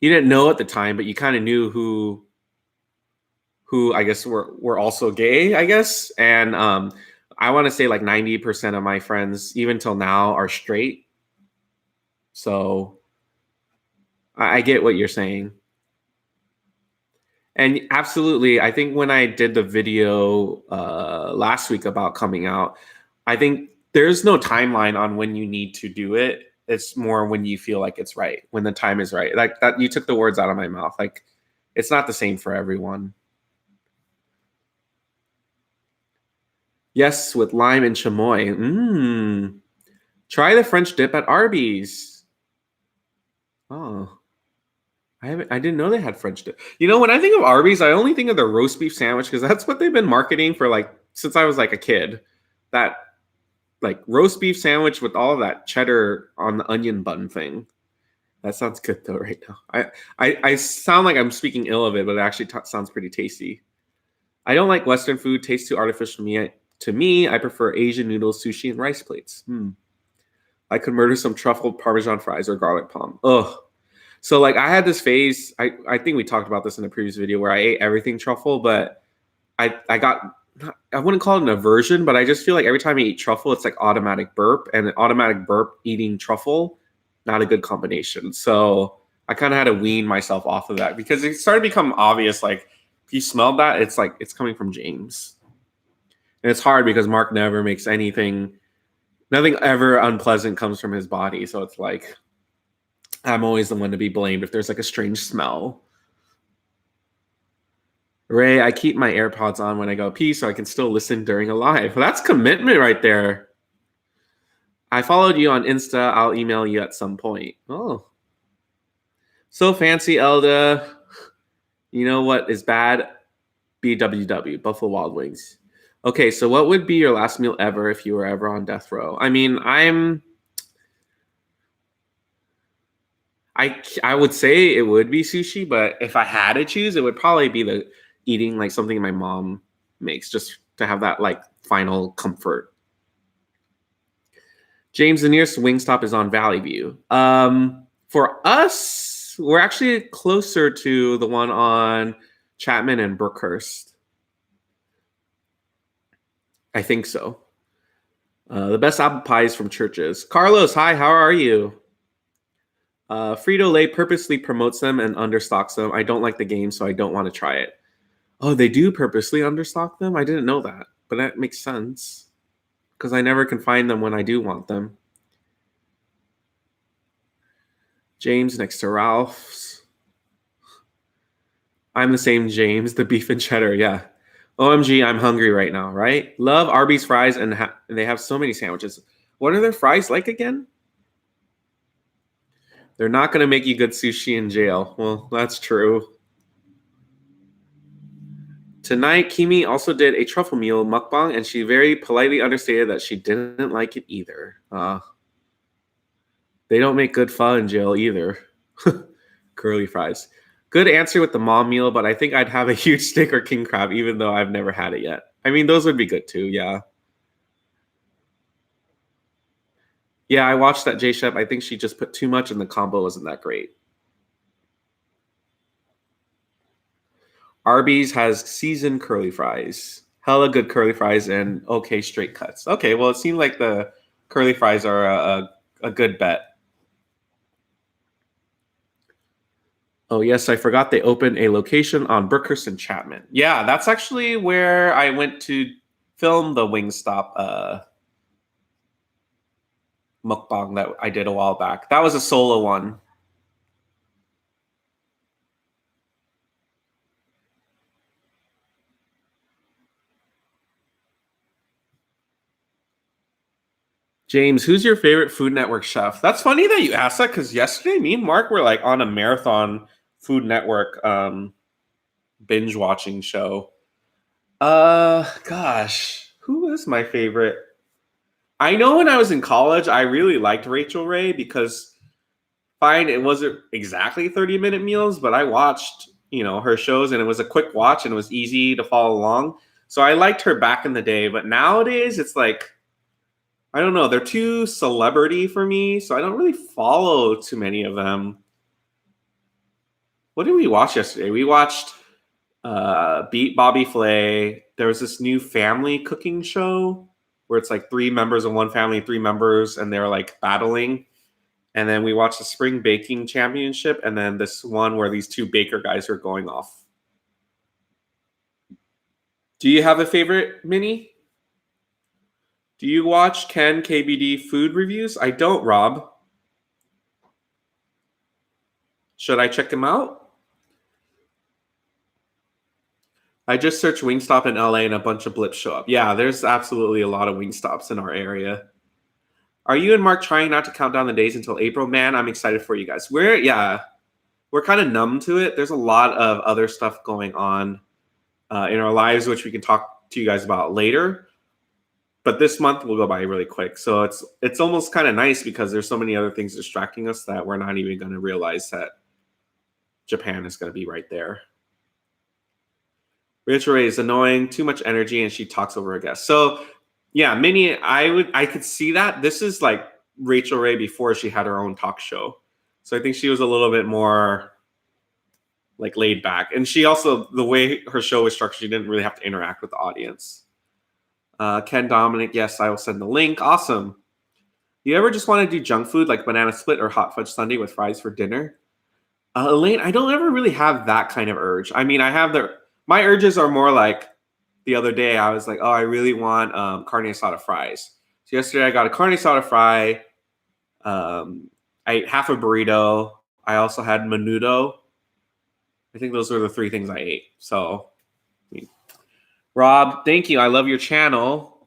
you didn't know at the time, but you kind of knew who I guess were also gay, I guess. And I want to say like 90% of my friends, even till now, are straight. So I get what you're saying. And absolutely, I think when I did the video last week about coming out, I think there's no timeline on when you need to do it. It's more when you feel like it's right, when the time is right. Like that, you took the words out of my mouth. Like it's not the same for everyone. Yes, with lime and chamoy. Try the French dip at Arby's. Oh, I didn't know they had French dip. You know, when I think of Arby's, I only think of the roast beef sandwich because that's what they've been marketing for like since I was like a kid. That like roast beef sandwich with all of that cheddar on the onion bun thing. That sounds good though right now. I sound like I'm speaking ill of it, but it actually sounds pretty tasty. I don't like Western food; tastes too artificial to me. I prefer Asian noodles, sushi, and rice plates. I could murder some truffled Parmesan fries or garlic palm. Ugh. So like I had this phase. I think we talked about this in the previous video where I ate everything truffle, but I got I wouldn't call it an aversion, but I just feel like every time I eat truffle, it's like automatic burp, and an automatic burp eating truffle, not a good combination. So I kind of had to wean myself off of that because it started to become obvious. Like if you smelled that, it's like it's coming from James, and it's hard because Mark never makes nothing ever unpleasant comes from his body. So it's like I'm always the one to be blamed if there's like a strange smell. Ray, I keep my AirPods on when I go pee so I can still listen during a live. Well, that's commitment right there. I followed you on Insta. I'll email you at some point. Oh, so fancy, Elda. You know what is bad? BWW, Buffalo Wild Wings. Okay, so what would be your last meal ever if you were ever on death row? I mean, I would say it would be sushi, but if I had to choose, it would probably be the eating like something my mom makes just to have that like final comfort. James, the nearest Wingstop is on Valley View. For us, we're actually closer to the one on Chapman and Brookhurst. I think so. The best apple pies from Churches. Carlos, hi, how are you? Frito-Lay purposely promotes them and understocks them. I don't like the game, so I don't want to try it. Oh, they do purposely understock them? I didn't know that, but that makes sense because I never can find them when I do want them. James next to Ralph's. I'm the same James, the beef and cheddar. Yeah. OMG, I'm hungry right now, right? Love Arby's fries, and they have so many sandwiches. What are their fries like again? They're not going to make you good sushi in jail. Well, that's true. Tonight, Kimi also did a truffle meal mukbang, and she very politely understated that she didn't like it either. They don't make good pho in jail either. Curly fries. Good answer with the mom meal, but I think I'd have a huge steak or king crab, even though I've never had it yet. I mean, those would be good too, yeah. Yeah, I watched that J Chef. I think she just put too much and the combo wasn't that great. Arby's has seasoned curly fries. Hella good curly fries and okay straight cuts. Okay, well, it seemed like the curly fries are a good bet. Oh, yes, I forgot they opened a location on Brookhurst and Chapman. Yeah, that's actually where I went to film the Wingstop mukbang that I did a while back. That was a solo one. James, who's your favorite Food Network chef? That's funny that you asked that because yesterday me and Mark were like on a marathon Food Network binge watching show. Gosh, who is my favorite? I know when I was in college, I really liked Rachel Ray because fine, it wasn't exactly 30-minute meals, but I watched her shows, and it was a quick watch and it was easy to follow along. So I liked her back in the day, but nowadays it's like I don't know, they're too celebrity for me, so I don't really follow too many of them. What did we watch yesterday? We watched Beat Bobby Flay. There was this new family cooking show where it's like 3 members of one family, 3 members, and they're like battling. And then we watched the Spring Baking Championship, and then this one where these 2 baker guys are going off. Do you have a favorite, Minnie? Do you watch Ken KBD food reviews? I don't, Rob. Should I check him out? I just searched Wingstop in LA and a bunch of blips show up. Yeah, there's absolutely a lot of Wingstops in our area. Are you and Mark trying not to count down the days until April? Man, I'm excited for you guys. We're kind of numb to it. There's a lot of other stuff going on in our lives, which we can talk to you guys about later. But this month will go by really quick. So it's almost kind of nice because there's so many other things distracting us that we're not even going to realize that Japan is going to be right there. Rachel Ray is annoying, too much energy, and she talks over her guests. So yeah, Minnie, I could see that. This is like Rachel Ray before she had her own talk show. So I think she was a little bit more like laid back. And she also, the way her show was structured, she didn't really have to interact with the audience. Ken Dominic, yes, I will send the link. Awesome. You ever just want to do junk food like banana split or hot fudge sundae with fries for dinner? Elaine, I don't ever really have that kind of urge. I mean, my urges are more like the other day I was like, oh, I really want carne asada fries. So yesterday I got a carne asada fry. I ate half a burrito. I also had menudo. I think those were the 3 things I ate. So, Rob, thank you. I love your channel.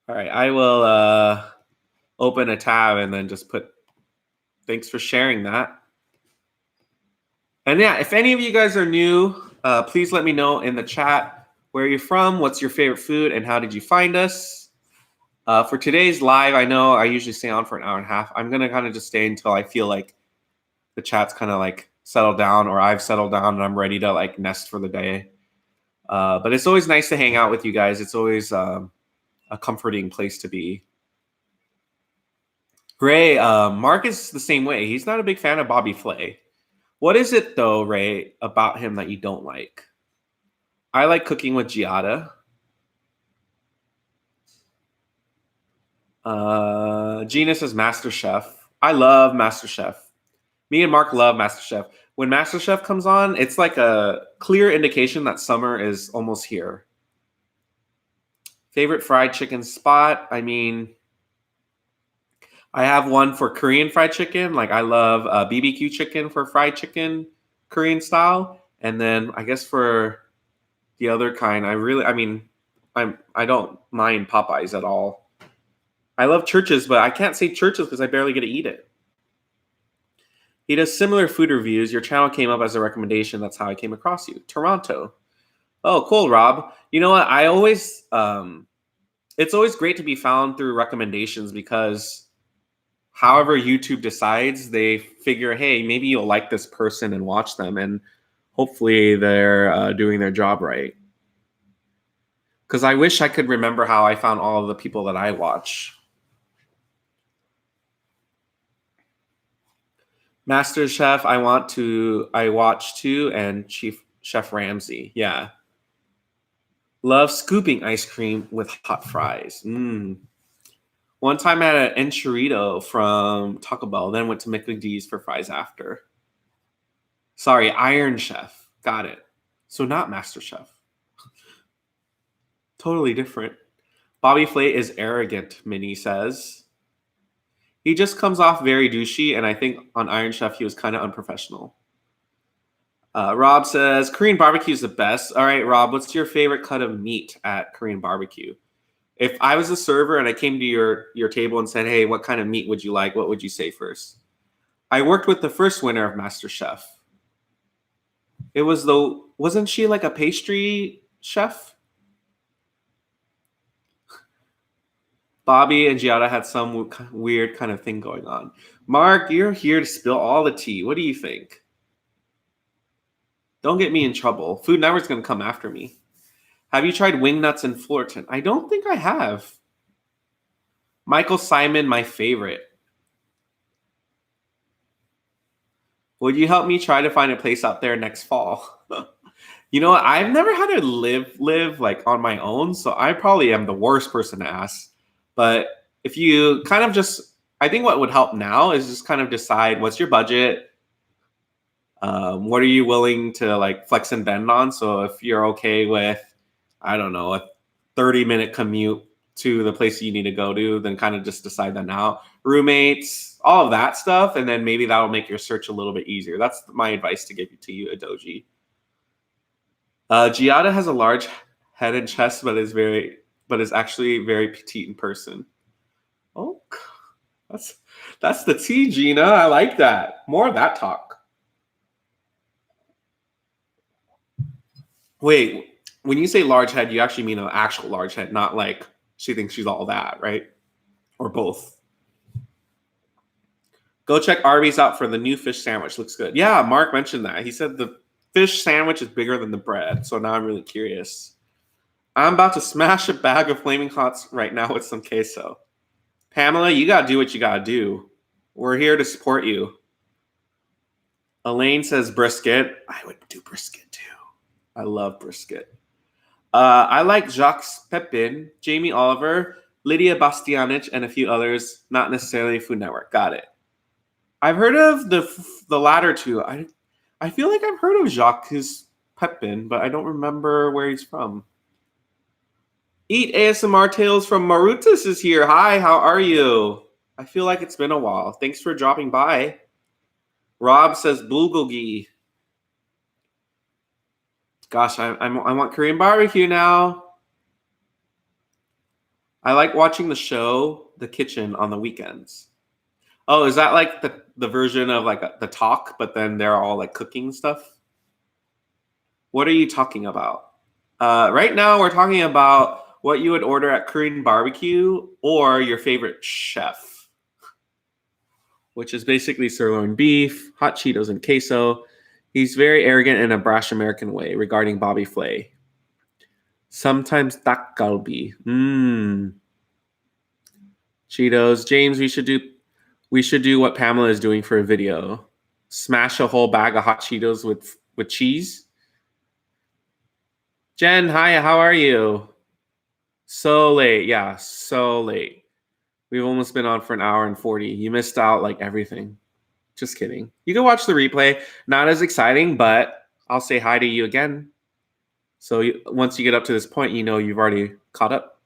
All right, I will open a tab and then just put thanks for sharing that. And yeah, if any of you guys are new, please let me know in the chat where you're from, what's your favorite food, and how did you find us. For today's live, I know I usually stay on for an hour and a half. I'm going to kind of just stay until I feel like the chat's kind of like settled down or I've settled down and I'm ready to like nest for the day. But it's always nice to hang out with you guys. It's always a comforting place to be. Ray, Mark is the same way. He's not a big fan of Bobby Flay. What is it, though, Ray, about him that you don't like? I like cooking with Giada. Gina says MasterChef. I love MasterChef. Me and Mark love MasterChef. When MasterChef comes on, it's like a clear indication that summer is almost here. Favorite fried chicken spot? I mean, I have one for Korean fried chicken. Like I love BBQ chicken for fried chicken, Korean style. And then I guess for the other kind, I don't mind Popeyes at all. I love Church's, but I can't say Church's because I barely get to eat it. He does similar food reviews. Your channel came up as a recommendation. That's how I came across you. Toronto. Oh, cool, Rob. You know what? It's always great to be found through recommendations because however YouTube decides, they figure, hey, maybe you'll like this person and watch them, and hopefully they're doing their job right. Because I wish I could remember how I found all of the people that I watch. MasterChef, I watch too, and Chef Ramsay. Yeah. Love scooping ice cream with hot fries. One time I had an enchilada from Taco Bell, then went to McDonald'S for fries after. Sorry, Iron Chef. Got it. So not MasterChef. Totally different. Bobby Flay is arrogant, Minnie says. He just comes off very douchey, and I think on Iron Chef he was kind of unprofessional. Rob says, Korean barbecue is the best. All right, Rob, what's your favorite cut of meat at Korean barbecue? If I was a server and I came to your table and said, hey, what kind of meat would you like? What would you say first? I worked with the first winner of MasterChef. Wasn't she like a pastry chef? Bobby and Giada had some weird kind of thing going on. Mark, you're here to spill all the tea. What do you think? Don't get me in trouble. Food Network's going to come after me. Have you tried wing nuts in Fullerton? I don't think I have. Michael Simon, my favorite. Would you help me try to find a place out there next fall? You know what? I've never had to live like on my own, so I probably am the worst person to ask. But if you kind of just, I think what would help now is just kind of decide what's your budget. What are you willing to like flex and bend on? So if you're okay with, I don't know, a 30-minute commute to the place you need to go to, then kind of just decide that now. Roommates, all of that stuff, and then maybe that'll make your search a little bit easier. That's my advice to give to you, Adoji. Giada has a large head and chest, but is actually very petite in person. Oh, that's the tea, Gina. I like that. More of that talk. Wait, when you say large head, you actually mean an actual large head, not like she thinks she's all that, right? Or both. Go check Arby's out for the new fish sandwich. Looks good. Yeah, Mark mentioned that. He said the fish sandwich is bigger than the bread. So now I'm really curious. I'm about to smash a bag of Flaming Hots right now with some queso. Pamela, you got to do what you got to do. We're here to support you. Elaine says brisket. I would do brisket too. I love brisket. I like Jacques Pepin, Jamie Oliver, Lydia Bastianich, and a few others. Not necessarily Food Network. Got it. I've heard of the latter two. I feel like I've heard of Jacques Pepin, but I don't remember where he's from. Eat ASMR Tales from Marutus is here. Hi, how are you? I feel like it's been a while. Thanks for dropping by. Rob says bulgogi. Gosh, I want Korean barbecue now. I like watching the show The Kitchen on the weekends. Oh, is that like the version of like the talk, but then they're all like cooking stuff? What are you talking about? Right now, we're talking about what you would order at Korean barbecue or your favorite chef, which is basically sirloin beef, hot Cheetos, and queso. He's very arrogant in a brash American way regarding Bobby Flay. Sometimes dak galbi. Cheetos. James, we should do what Pamela is doing for a video. Smash a whole bag of hot Cheetos with cheese. Jen, hi, how are you? So late. Yeah, so late. We've almost been on for an hour and 40. You missed out like everything. Just kidding. You can watch the replay. Not as exciting, but I'll say hi to you again. So once you get up to this point, you know you've already caught up.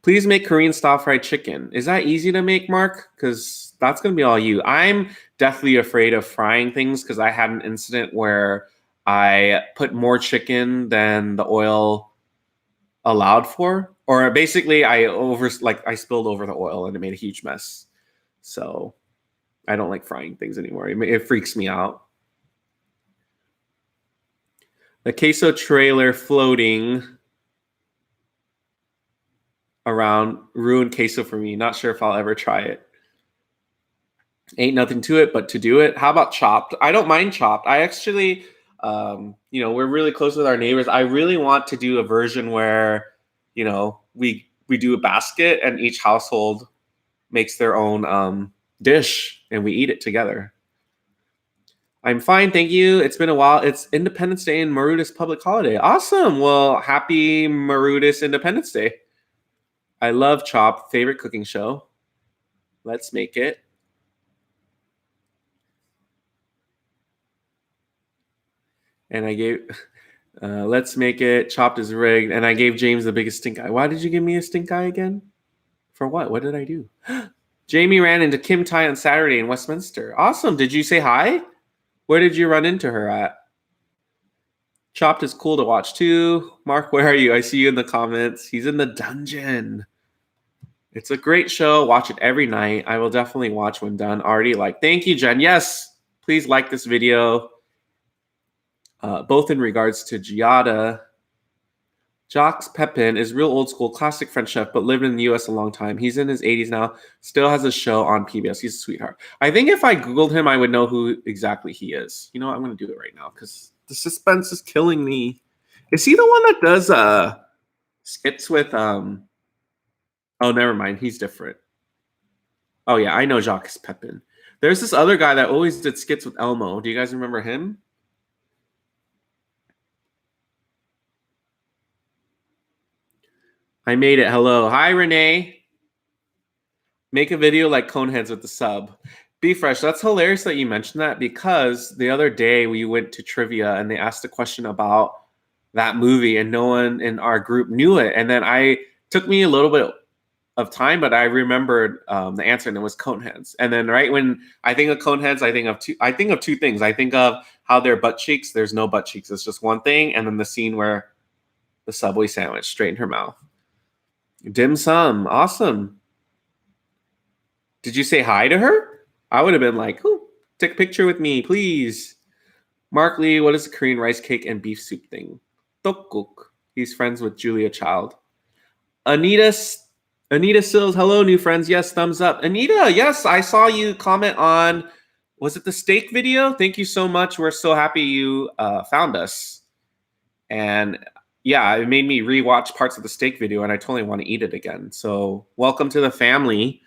Please make Korean style fried chicken. Is that easy to make, Mark? Because that's going to be all you. I'm deathly afraid of frying things because I had an incident where I put more chicken than the oil allowed for. Or basically, I spilled over the oil and it made a huge mess. So I don't like frying things anymore. It freaks me out. The queso trailer floating around ruined queso for me. Not sure if I'll ever try it. Ain't nothing to it but to do it. How about chopped? I don't mind chopped. I actually, we're really close with our neighbors. I really want to do a version where, we do a basket and each household makes their own dish and we eat it together. I'm fine, thank you. It's been a while. It's Independence Day and Marutis public holiday. Awesome. Well, happy Marutis Independence Day. I love Chopped, favorite cooking show. Let's make it. And I gave, let's make it. Chopped is rigged. And I gave James the biggest stink eye. Why did you give me a stink eye again? For what? What did I do? Jamie ran into Kim Tai on Saturday in Westminster. Awesome. Did you say hi? Where did you run into her at? Chopped is cool to watch too. Mark, where are you? I see you in the comments. He's in the dungeon. It's a great show. Watch it every night. I will definitely watch when done. Already like. Thank you, Jen. Yes, please like this video. Both in regards to Giada. Jacques Pepin is real old school, classic French chef, but lived in the U.S. a long time. He's in his 80s now, still has a show on PBS. He's a sweetheart. I think if I Googled him, I would know who exactly he is. You know what? I'm going to do it right now because The suspense is killing me. Is he the one that does skits with oh, never mind. He's different. Oh yeah, I know Jacques Pepin. There's this other guy that always did skits with Elmo. Do you guys remember him? I made it. Hello. Hi, Renee. Make a video like Coneheads with the sub. Be fresh. That's hilarious that you mentioned that because the other day we went to trivia and they asked a question about that movie and no one in our group knew it. And then I took me a little bit of time, but I remembered the answer and it was Coneheads. And then right when I think of Coneheads, I think of two things. I think of how they're butt cheeks. There's no butt cheeks. It's just one thing. And then the scene where the Subway sandwich straight in her mouth. Dim sum. Awesome. Did you say hi to her? I would have been like, "Ooh, take a picture with me, please." Mark Lee, what is the Korean rice cake and beef soup thing? Tteokguk. He's friends with Julia Child. Anita Sills, hello, new friends. Yes, thumbs up. Anita, yes, I saw you comment on, was it the steak video? Thank you so much. We're so happy you found us. And yeah, it made me rewatch parts of the steak video and I totally want to eat it again. So welcome to the family.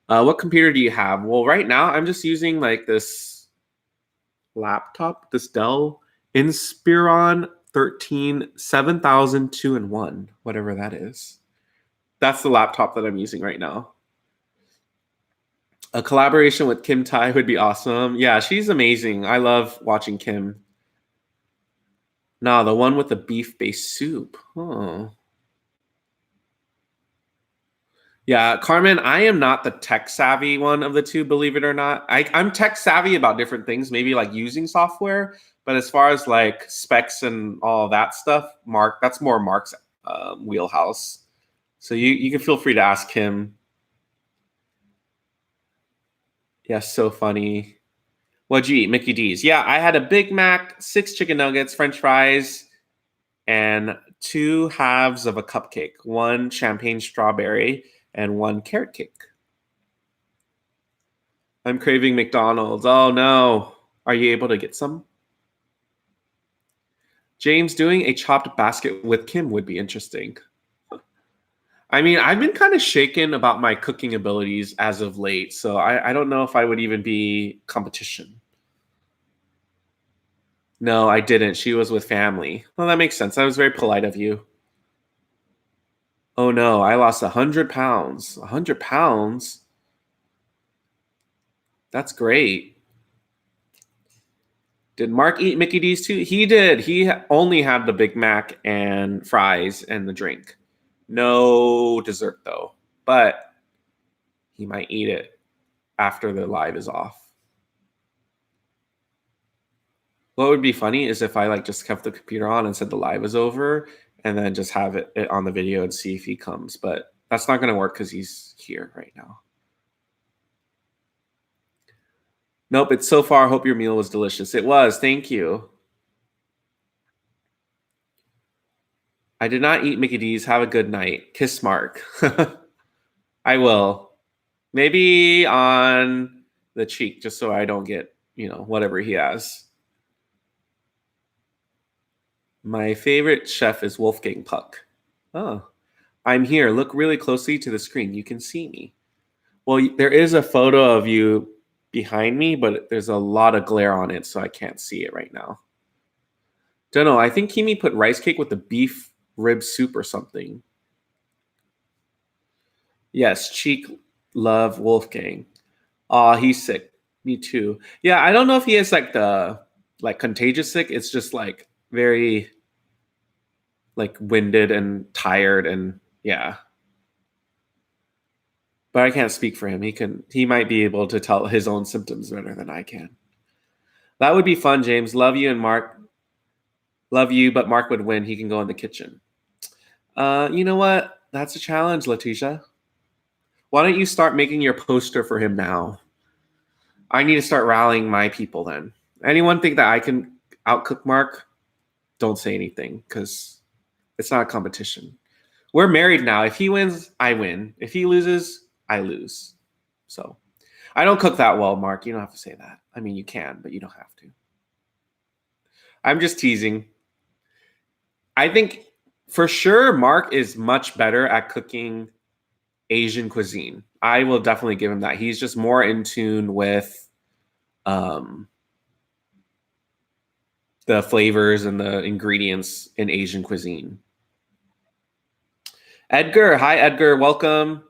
What computer do you have? Well, right now I'm just using like this laptop, this Dell Inspiron 13 7002-in-1, whatever that is. That's the laptop that I'm using right now. A collaboration with Kim Tai would be awesome. Yeah, she's amazing. I love watching Kim. No, the one with the beef-based soup. Oh. Yeah, Carmen, I am not the tech savvy one of the two, believe it or not. I'm tech savvy about different things, maybe like using software, but as far as like specs and all that stuff, Mark, that's more Mark's wheelhouse. So you can feel free to ask him. Yes, so funny. What'd you eat? Mickey D's. Yeah, I had a Big Mac, 6 chicken nuggets, French fries, and 2 halves of a cupcake, 1 champagne strawberry, and 1 carrot cake. I'm craving McDonald's. Oh no. Are you able to get some? James, doing a chopped basket with Kim would be interesting. I mean, I've been kind of shaken about my cooking abilities as of late, so I don't know if I would even be competition. No, I didn't. She was with family. Well, that makes sense. That was very polite of you. Oh no, I lost 100 pounds. 100 pounds? That's great. Did Mark eat Mickey D's too? He did. He only had the Big Mac and fries and the drink. No dessert though, but he might eat it after the live is off. What would be funny is if I like just kept the computer on and said the live is over and then just have it on the video and see if he comes. But that's not going to work because he's here right now. Nope, it's so far. Hope your meal was delicious. It was. Thank you. I did not eat Mickey D's. Have a good night. Kiss Mark. I will. Maybe on the cheek, just so I don't get, whatever he has. My favorite chef is Wolfgang Puck. Oh, I'm here. Look really closely to the screen. You can see me. Well, there is a photo of you behind me, but there's a lot of glare on it, so I can't see it right now. Don't know. I think Kimi put rice cake with the beef rib soup or something. Yes, cheek love Wolfgang. Aw, he's sick. Me too. Yeah, I don't know if he has like the contagious sick. It's just like very like winded and tired and yeah. But I can't speak for him. He might be able to tell his own symptoms better than I can. That would be fun, James. Love you and Mark. Love you, but Mark would win. He can go in the kitchen. You know what? That's a challenge, Letitia. Why don't you start making your poster for him now? I need to start rallying my people then. Anyone think that I can outcook Mark? Don't say anything because it's not a competition. We're married now. If he wins, I win. If he loses, I lose. So I don't cook that well, Mark. You don't have to say that. I mean, you can, but you don't have to. I'm just teasing. I think for sure Mark is much better at cooking Asian cuisine. I will definitely give him that. He's just more in tune with um, the flavors and the ingredients in Asian cuisine. Edgar, hi Edgar, welcome.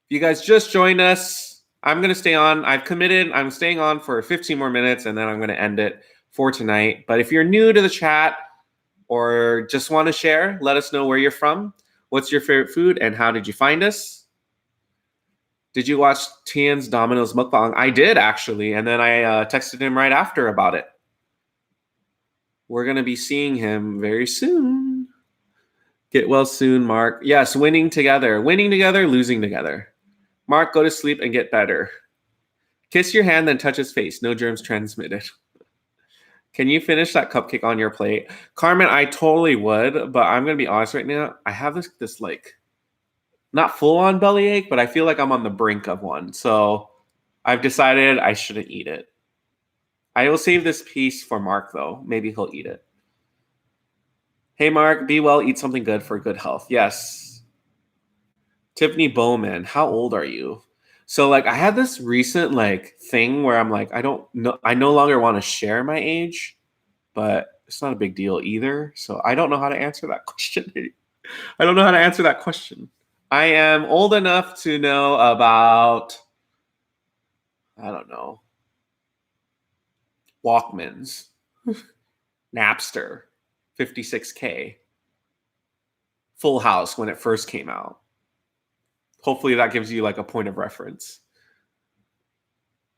If you guys just joined us, I'm going to stay on. I've committed. I'm staying on for 15 more minutes and then I'm going to end it for tonight. But if you're new to the chat or just want to share, let us know where you're from. What's your favorite food and how did you find us? Did you watch Tian's Domino's Mukbang? I did actually. And then I texted him right after about it. We're going to be seeing him very soon. Get well soon, Mark. Yes, winning together, losing together. Mark, go to sleep and get better. Kiss your hand, then touch his face. No germs transmitted. Can you finish that cupcake on your plate? Carmen, I totally would, but I'm going to be honest right now. I have this like, not full on bellyache, but I feel like I'm on the brink of one. So I've decided I shouldn't eat it. I will save this piece for Mark, though. Maybe he'll eat it. Hey, Mark, be well, eat something good for good health. Yes. Tiffany Bowman, how old are you? So, like, I had this recent, like, thing where I'm like, I no longer want to share my age, but it's not a big deal either. So I don't know how to answer that question. I don't know how to answer that question. I am old enough to know about, I don't know, Walkmans, Napster, 56K, Full House when it first came out. Hopefully that gives you like a point of reference.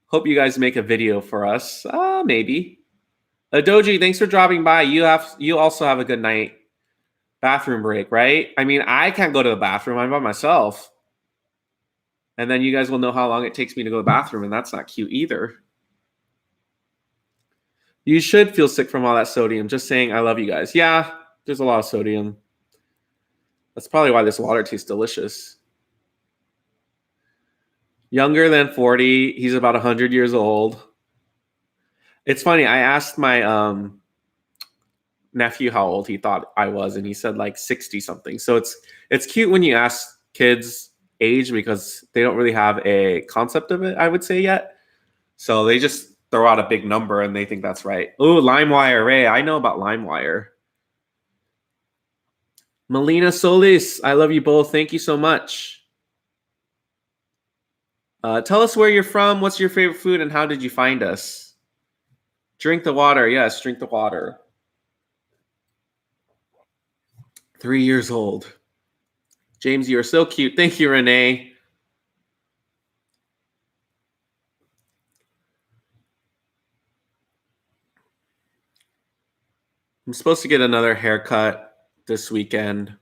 Hope you guys make a video for us. Maybe. Doji, thanks for dropping by. You also have a good night. Bathroom break, right? I mean, I can't go to the bathroom. I'm by myself. And then you guys will know how long it takes me to go to the bathroom, and that's not cute either. You should feel sick from all that sodium. Just saying, I love you guys. Yeah, there's a lot of sodium. That's probably why this water tastes delicious. Younger than 40. He's about 100 years old. It's funny. I asked my nephew how old he thought I was, and he said like 60 something. So it's cute when you ask kids age because they don't really have a concept of it, I would say, yet. So they just throw out a big number and they think that's right. Oh, LimeWire, Ray. I know about LimeWire. Melina Solis, I love you both. Thank you so much. Tell us where you're from. What's your favorite food and how did you find us? Drink the water. Yes, drink the water. 3 years old. James, you are so cute. Thank you, Renee. I'm supposed to get another haircut this weekend.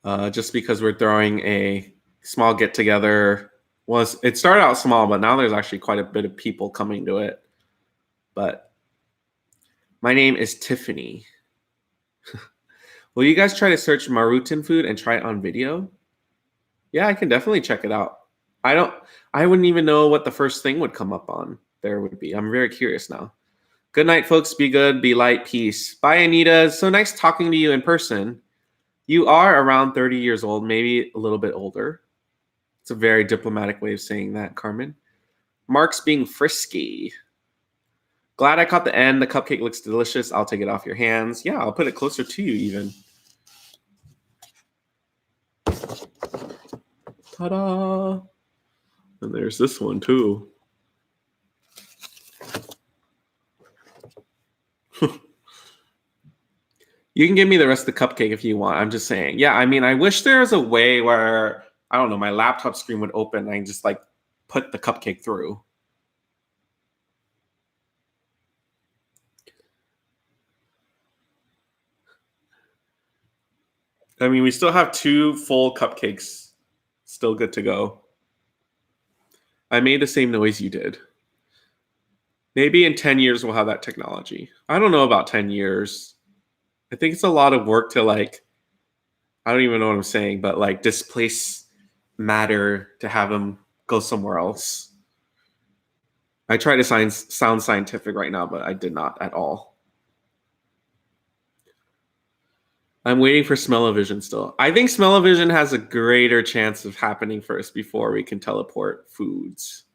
Just because we're throwing a small get together. It started out small, but now there's actually quite a bit of people coming to it. But my name is Tiffany. Will you guys try to search Marutan food and try it on video? Yeah, I can definitely check it out. I wouldn't even know what the first thing would come up on there would be. I'm very curious now. Good night, folks. Be good, be light, peace. Bye, Anita. So nice talking to you in person. You are around 30 years old, maybe a little bit older. It's a very diplomatic way of saying that, Carmen. Mark's being frisky. Glad I caught the end. The cupcake looks delicious. I'll take it off your hands. Yeah, I'll put it closer to you even. Ta-da! And there's this one too. You can give me the rest of the cupcake if you want. I'm just saying. Yeah, I mean, I wish there was a way where, I don't know, my laptop screen would open and I can just like put the cupcake through. I mean, we still have 2 full cupcakes still good to go. I made the same noise you did. Maybe in 10 years we'll have that technology. I don't know about 10 years. I think it's a lot of work to like, I don't even know what I'm saying, but like displace matter to have them go somewhere else. I try to sound scientific right now, but I did not at all. I'm waiting for smell-o-vision still. I think smell-o-vision has a greater chance of happening first before we can teleport foods.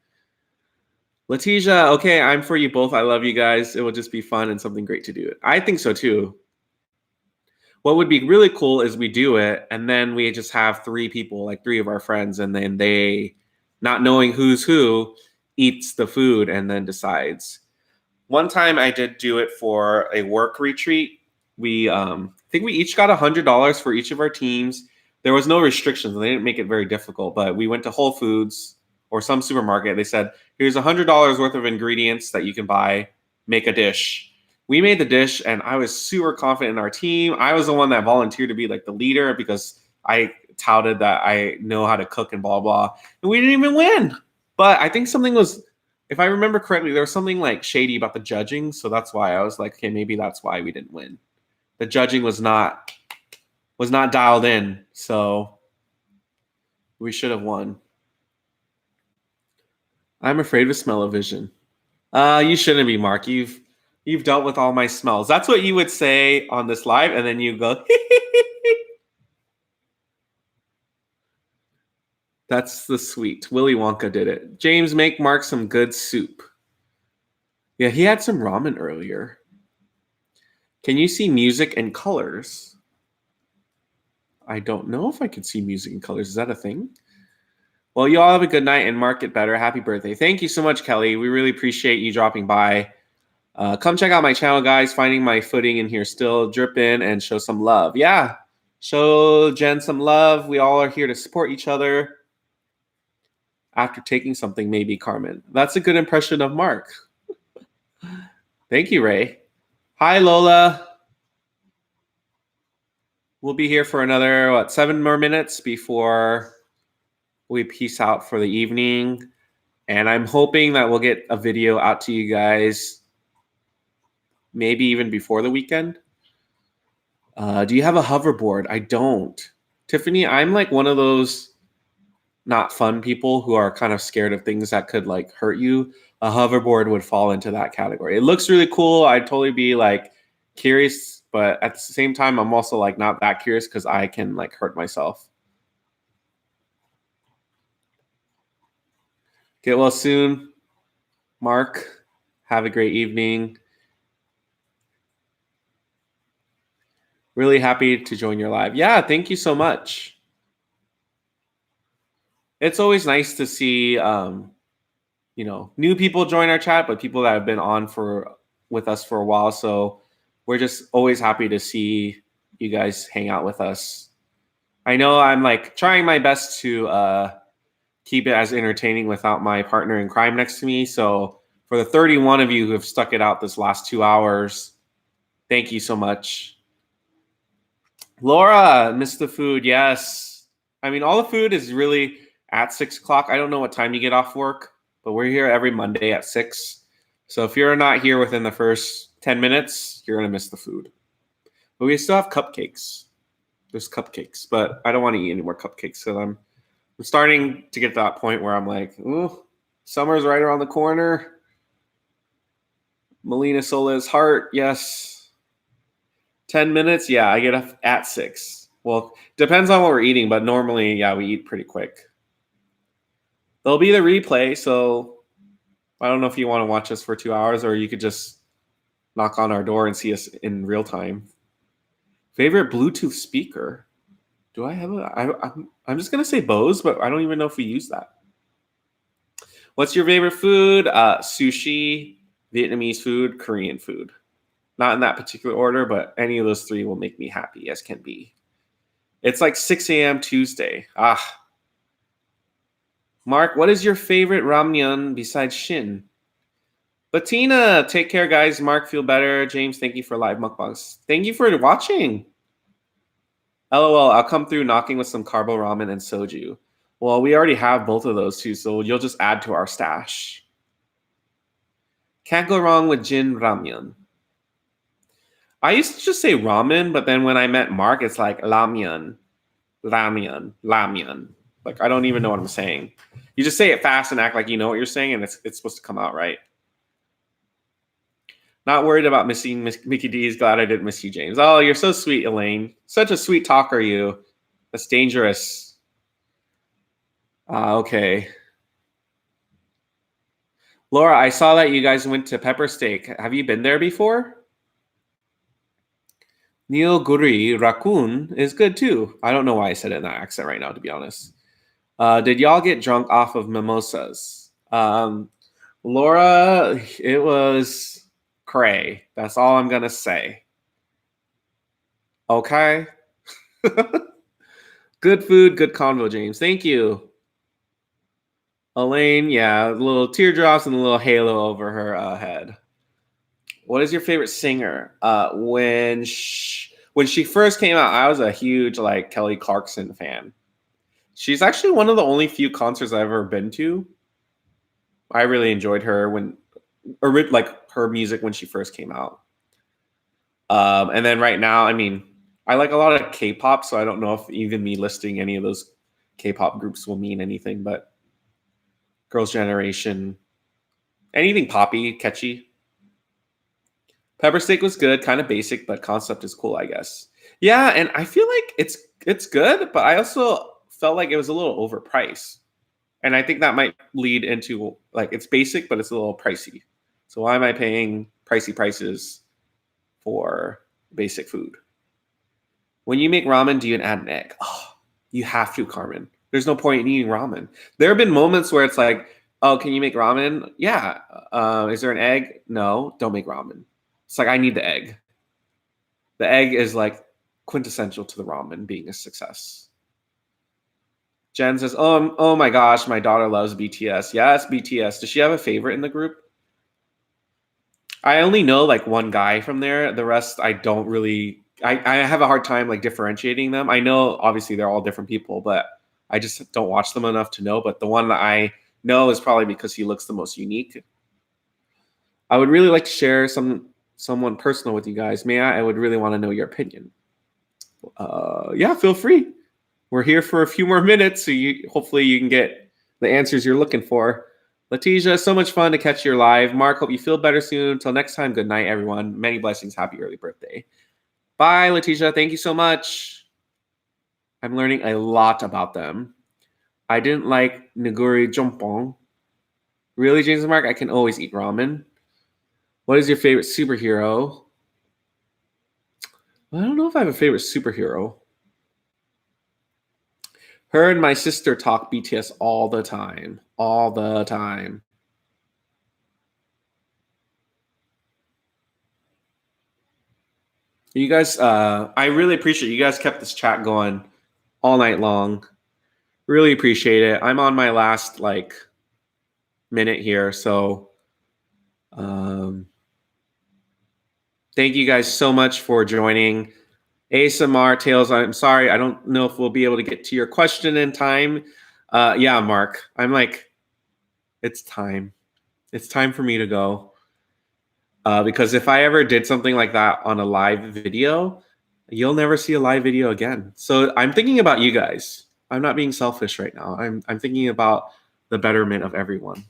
Letitia, okay, I'm for you both. I love you guys. It will just be fun and something great to do. I think so too. What would be really cool is we do it and then we just have three people, like three of our friends, and then they, not knowing who's who, eats the food and then decides. One time I did do it for a work retreat. We I think we each got $100 for each of our teams. There was no restrictions. They didn't make it very difficult, but we went to Whole Foods or some supermarket. They said, here's $100 worth of ingredients that you can buy, make a dish. We made the dish and I was super confident in our team. I was the one that volunteered to be like the leader because I touted that I know how to cook and blah, blah. And we didn't even win. But I think something was, if I remember correctly, there was something like shady about the judging. So that's why I was like, okay, maybe that's why we didn't win. The judging was not dialed in. So we should have won. I'm afraid of smell-o-vision. You shouldn't be, Mark. You've dealt with all my smells. That's what you would say on this live, and then you go, that's the sweet. Willy Wonka did it. James, make Mark some good soup. Yeah, he had some ramen earlier. Can you see music and colors? I don't know if I can see music and colors. Is that a thing? Well, you all have a good night and Mark it better. Happy birthday. Thank you so much, Kelly. We really appreciate you dropping by. Come check out my channel, guys. Finding my footing in here still. Drip in and show some love. Yeah, show Jen some love. We all are here to support each other. After taking something, maybe, Carmen. That's a good impression of Mark. Thank you, Ray. Hi, Lola. We'll be here for another, 7 more minutes before we peace out for the evening. And I'm hoping that we'll get a video out to you guys maybe even before the weekend. Do you have a hoverboard? I don't. Tiffany, I'm like one of those not fun people who are kind of scared of things that could like hurt you. A hoverboard would fall into that category. It looks really cool. I'd totally be like curious, but at the same time, I'm also like not that curious because I can like hurt myself. Get well soon, Mark. Have a great evening. Really happy to join your live. Yeah, thank you so much. It's always nice to see, new people join our chat, but people that have been on with us for a while. So we're just always happy to see you guys hang out with us. I know I'm like trying my best to keep it as entertaining without my partner in crime next to me. So for the 31 of you who have stuck it out this last 2 hours, thank you so much. Laura, missed the food. Yes. I mean, all the food is really at 6 o'clock. I don't know what time you get off work, but we're here every Monday at 6. So if you're not here within the first 10 minutes, you're going to miss the food. But we still have cupcakes. There's cupcakes, but I don't want to eat any more cupcakes because I'm starting to get to that point where I'm like, ooh, summer's right around the corner. Melina Solis heart, yes. 10 minutes, yeah, I get up at 6. Well, depends on what we're eating, but normally, yeah, we eat pretty quick. There'll be the replay, so I don't know if you want to watch us for 2 hours or you could just knock on our door and see us in real time. Favorite Bluetooth speaker? Do I have I'm just going to say Bose, but I don't even know if we use that. What's your favorite food? Sushi, Vietnamese food, Korean food. Not in that particular order, but any of those three will make me happy as can be. It's like 6 a.m. Tuesday. Mark, what is your favorite ramyun besides Shin? Bettina, take care, guys. Mark, feel better. James, thank you for live mukbangs. Thank you for watching. LOL, I'll come through knocking with some carbo ramen and soju. Well, we already have both of those too, so you'll just add to our stash. Can't go wrong with Jin ramyun. I used to just say ramen, but then when I met Mark, it's like ramyun, ramyun, ramyun. Like I don't even know what I'm saying. You just say it fast and act like you know what you're saying, and it's supposed to come out right. Not worried about missing Mickey D's. Glad I didn't miss you, James. Oh, you're so sweet, Elaine. Such a sweet talker, you. That's dangerous. Okay. Laura, I saw that you guys went to Pepper Steak. Have you been there before? Neil Guri Raccoon is good too. I don't know why I said it in that accent right now, to be honest. Did y'all get drunk off of mimosas? Laura, it was cray. That's all I'm going to say. Okay. Good food, good convo, James. Thank you. Elaine, yeah, little teardrops and a little halo over her head. What is your favorite singer? When she first came out, I was a huge like Kelly Clarkson fan. She's actually one of the only few concerts I've ever been to. I really enjoyed her like her music when she first came out. And then right now, I mean, I like a lot of K-pop, so I don't know if even me listing any of those K-pop groups will mean anything, but Girls' Generation, anything poppy, catchy. Pepper Steak was good, kind of basic, but concept is cool, I guess. Yeah, and I feel like it's good, but I also felt like it was a little overpriced. And I think that might lead into like it's basic, but it's a little pricey. So why am I paying pricey prices for basic food? When you make ramen, do you add an egg? Oh, you have to, Carmen. There's no point in eating ramen. There have been moments where it's like, oh, can you make ramen? Yeah. Is there an egg? No, don't make ramen. It's like I need the egg. The egg is like quintessential to the ramen being a success. Jen says, oh my gosh, my daughter loves BTS. Yes, BTS. Does she have a favorite in the group? I only know like one guy from there. The rest I don't really I have a hard time like differentiating them. I know obviously they're all different people, but I just don't watch them enough to know. But the one that I know is probably because he looks the most unique. I would really like to share someone personal with you guys. May I? I would really want to know your opinion. Yeah, feel free. We're here for a few more minutes, so hopefully you can get the answers you're looking for. Letitia, so much fun to catch you live. Mark, hope you feel better soon. Until next time, good night, everyone. Many blessings. Happy early birthday. Bye, Letitia. Thank you so much. I'm learning a lot about them. I didn't like niguri jompong. Really, James and Mark? I can always eat ramen. What is your favorite superhero? I don't know if I have a favorite superhero. Her and my sister talk BTS all the time. All the time. You guys, I really appreciate you guys kept this chat going all night long. Really appreciate it. I'm on my last like minute here, so thank you guys so much for joining. ASMR Tales, I'm sorry, I don't know if we'll be able to get to your question in time. Yeah, Mark, I'm like, it's time. It's time for me to go. Because if I ever did something like that on a live video, you'll never see a live video again. So I'm thinking about you guys. I'm not being selfish right now. I'm thinking about the betterment of everyone.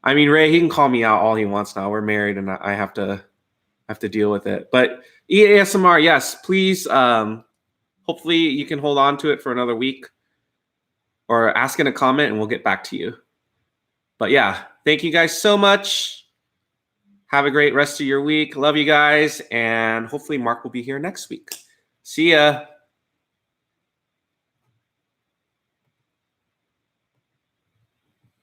I mean, Ray, he can call me out all he wants now. We're married, and I have to deal with it. But ASMR, yes, please. Hopefully, you can hold on to it for another week, or ask in a comment, and we'll get back to you. But yeah, thank you guys so much. Have a great rest of your week. Love you guys. And hopefully Mark will be here next week. See ya.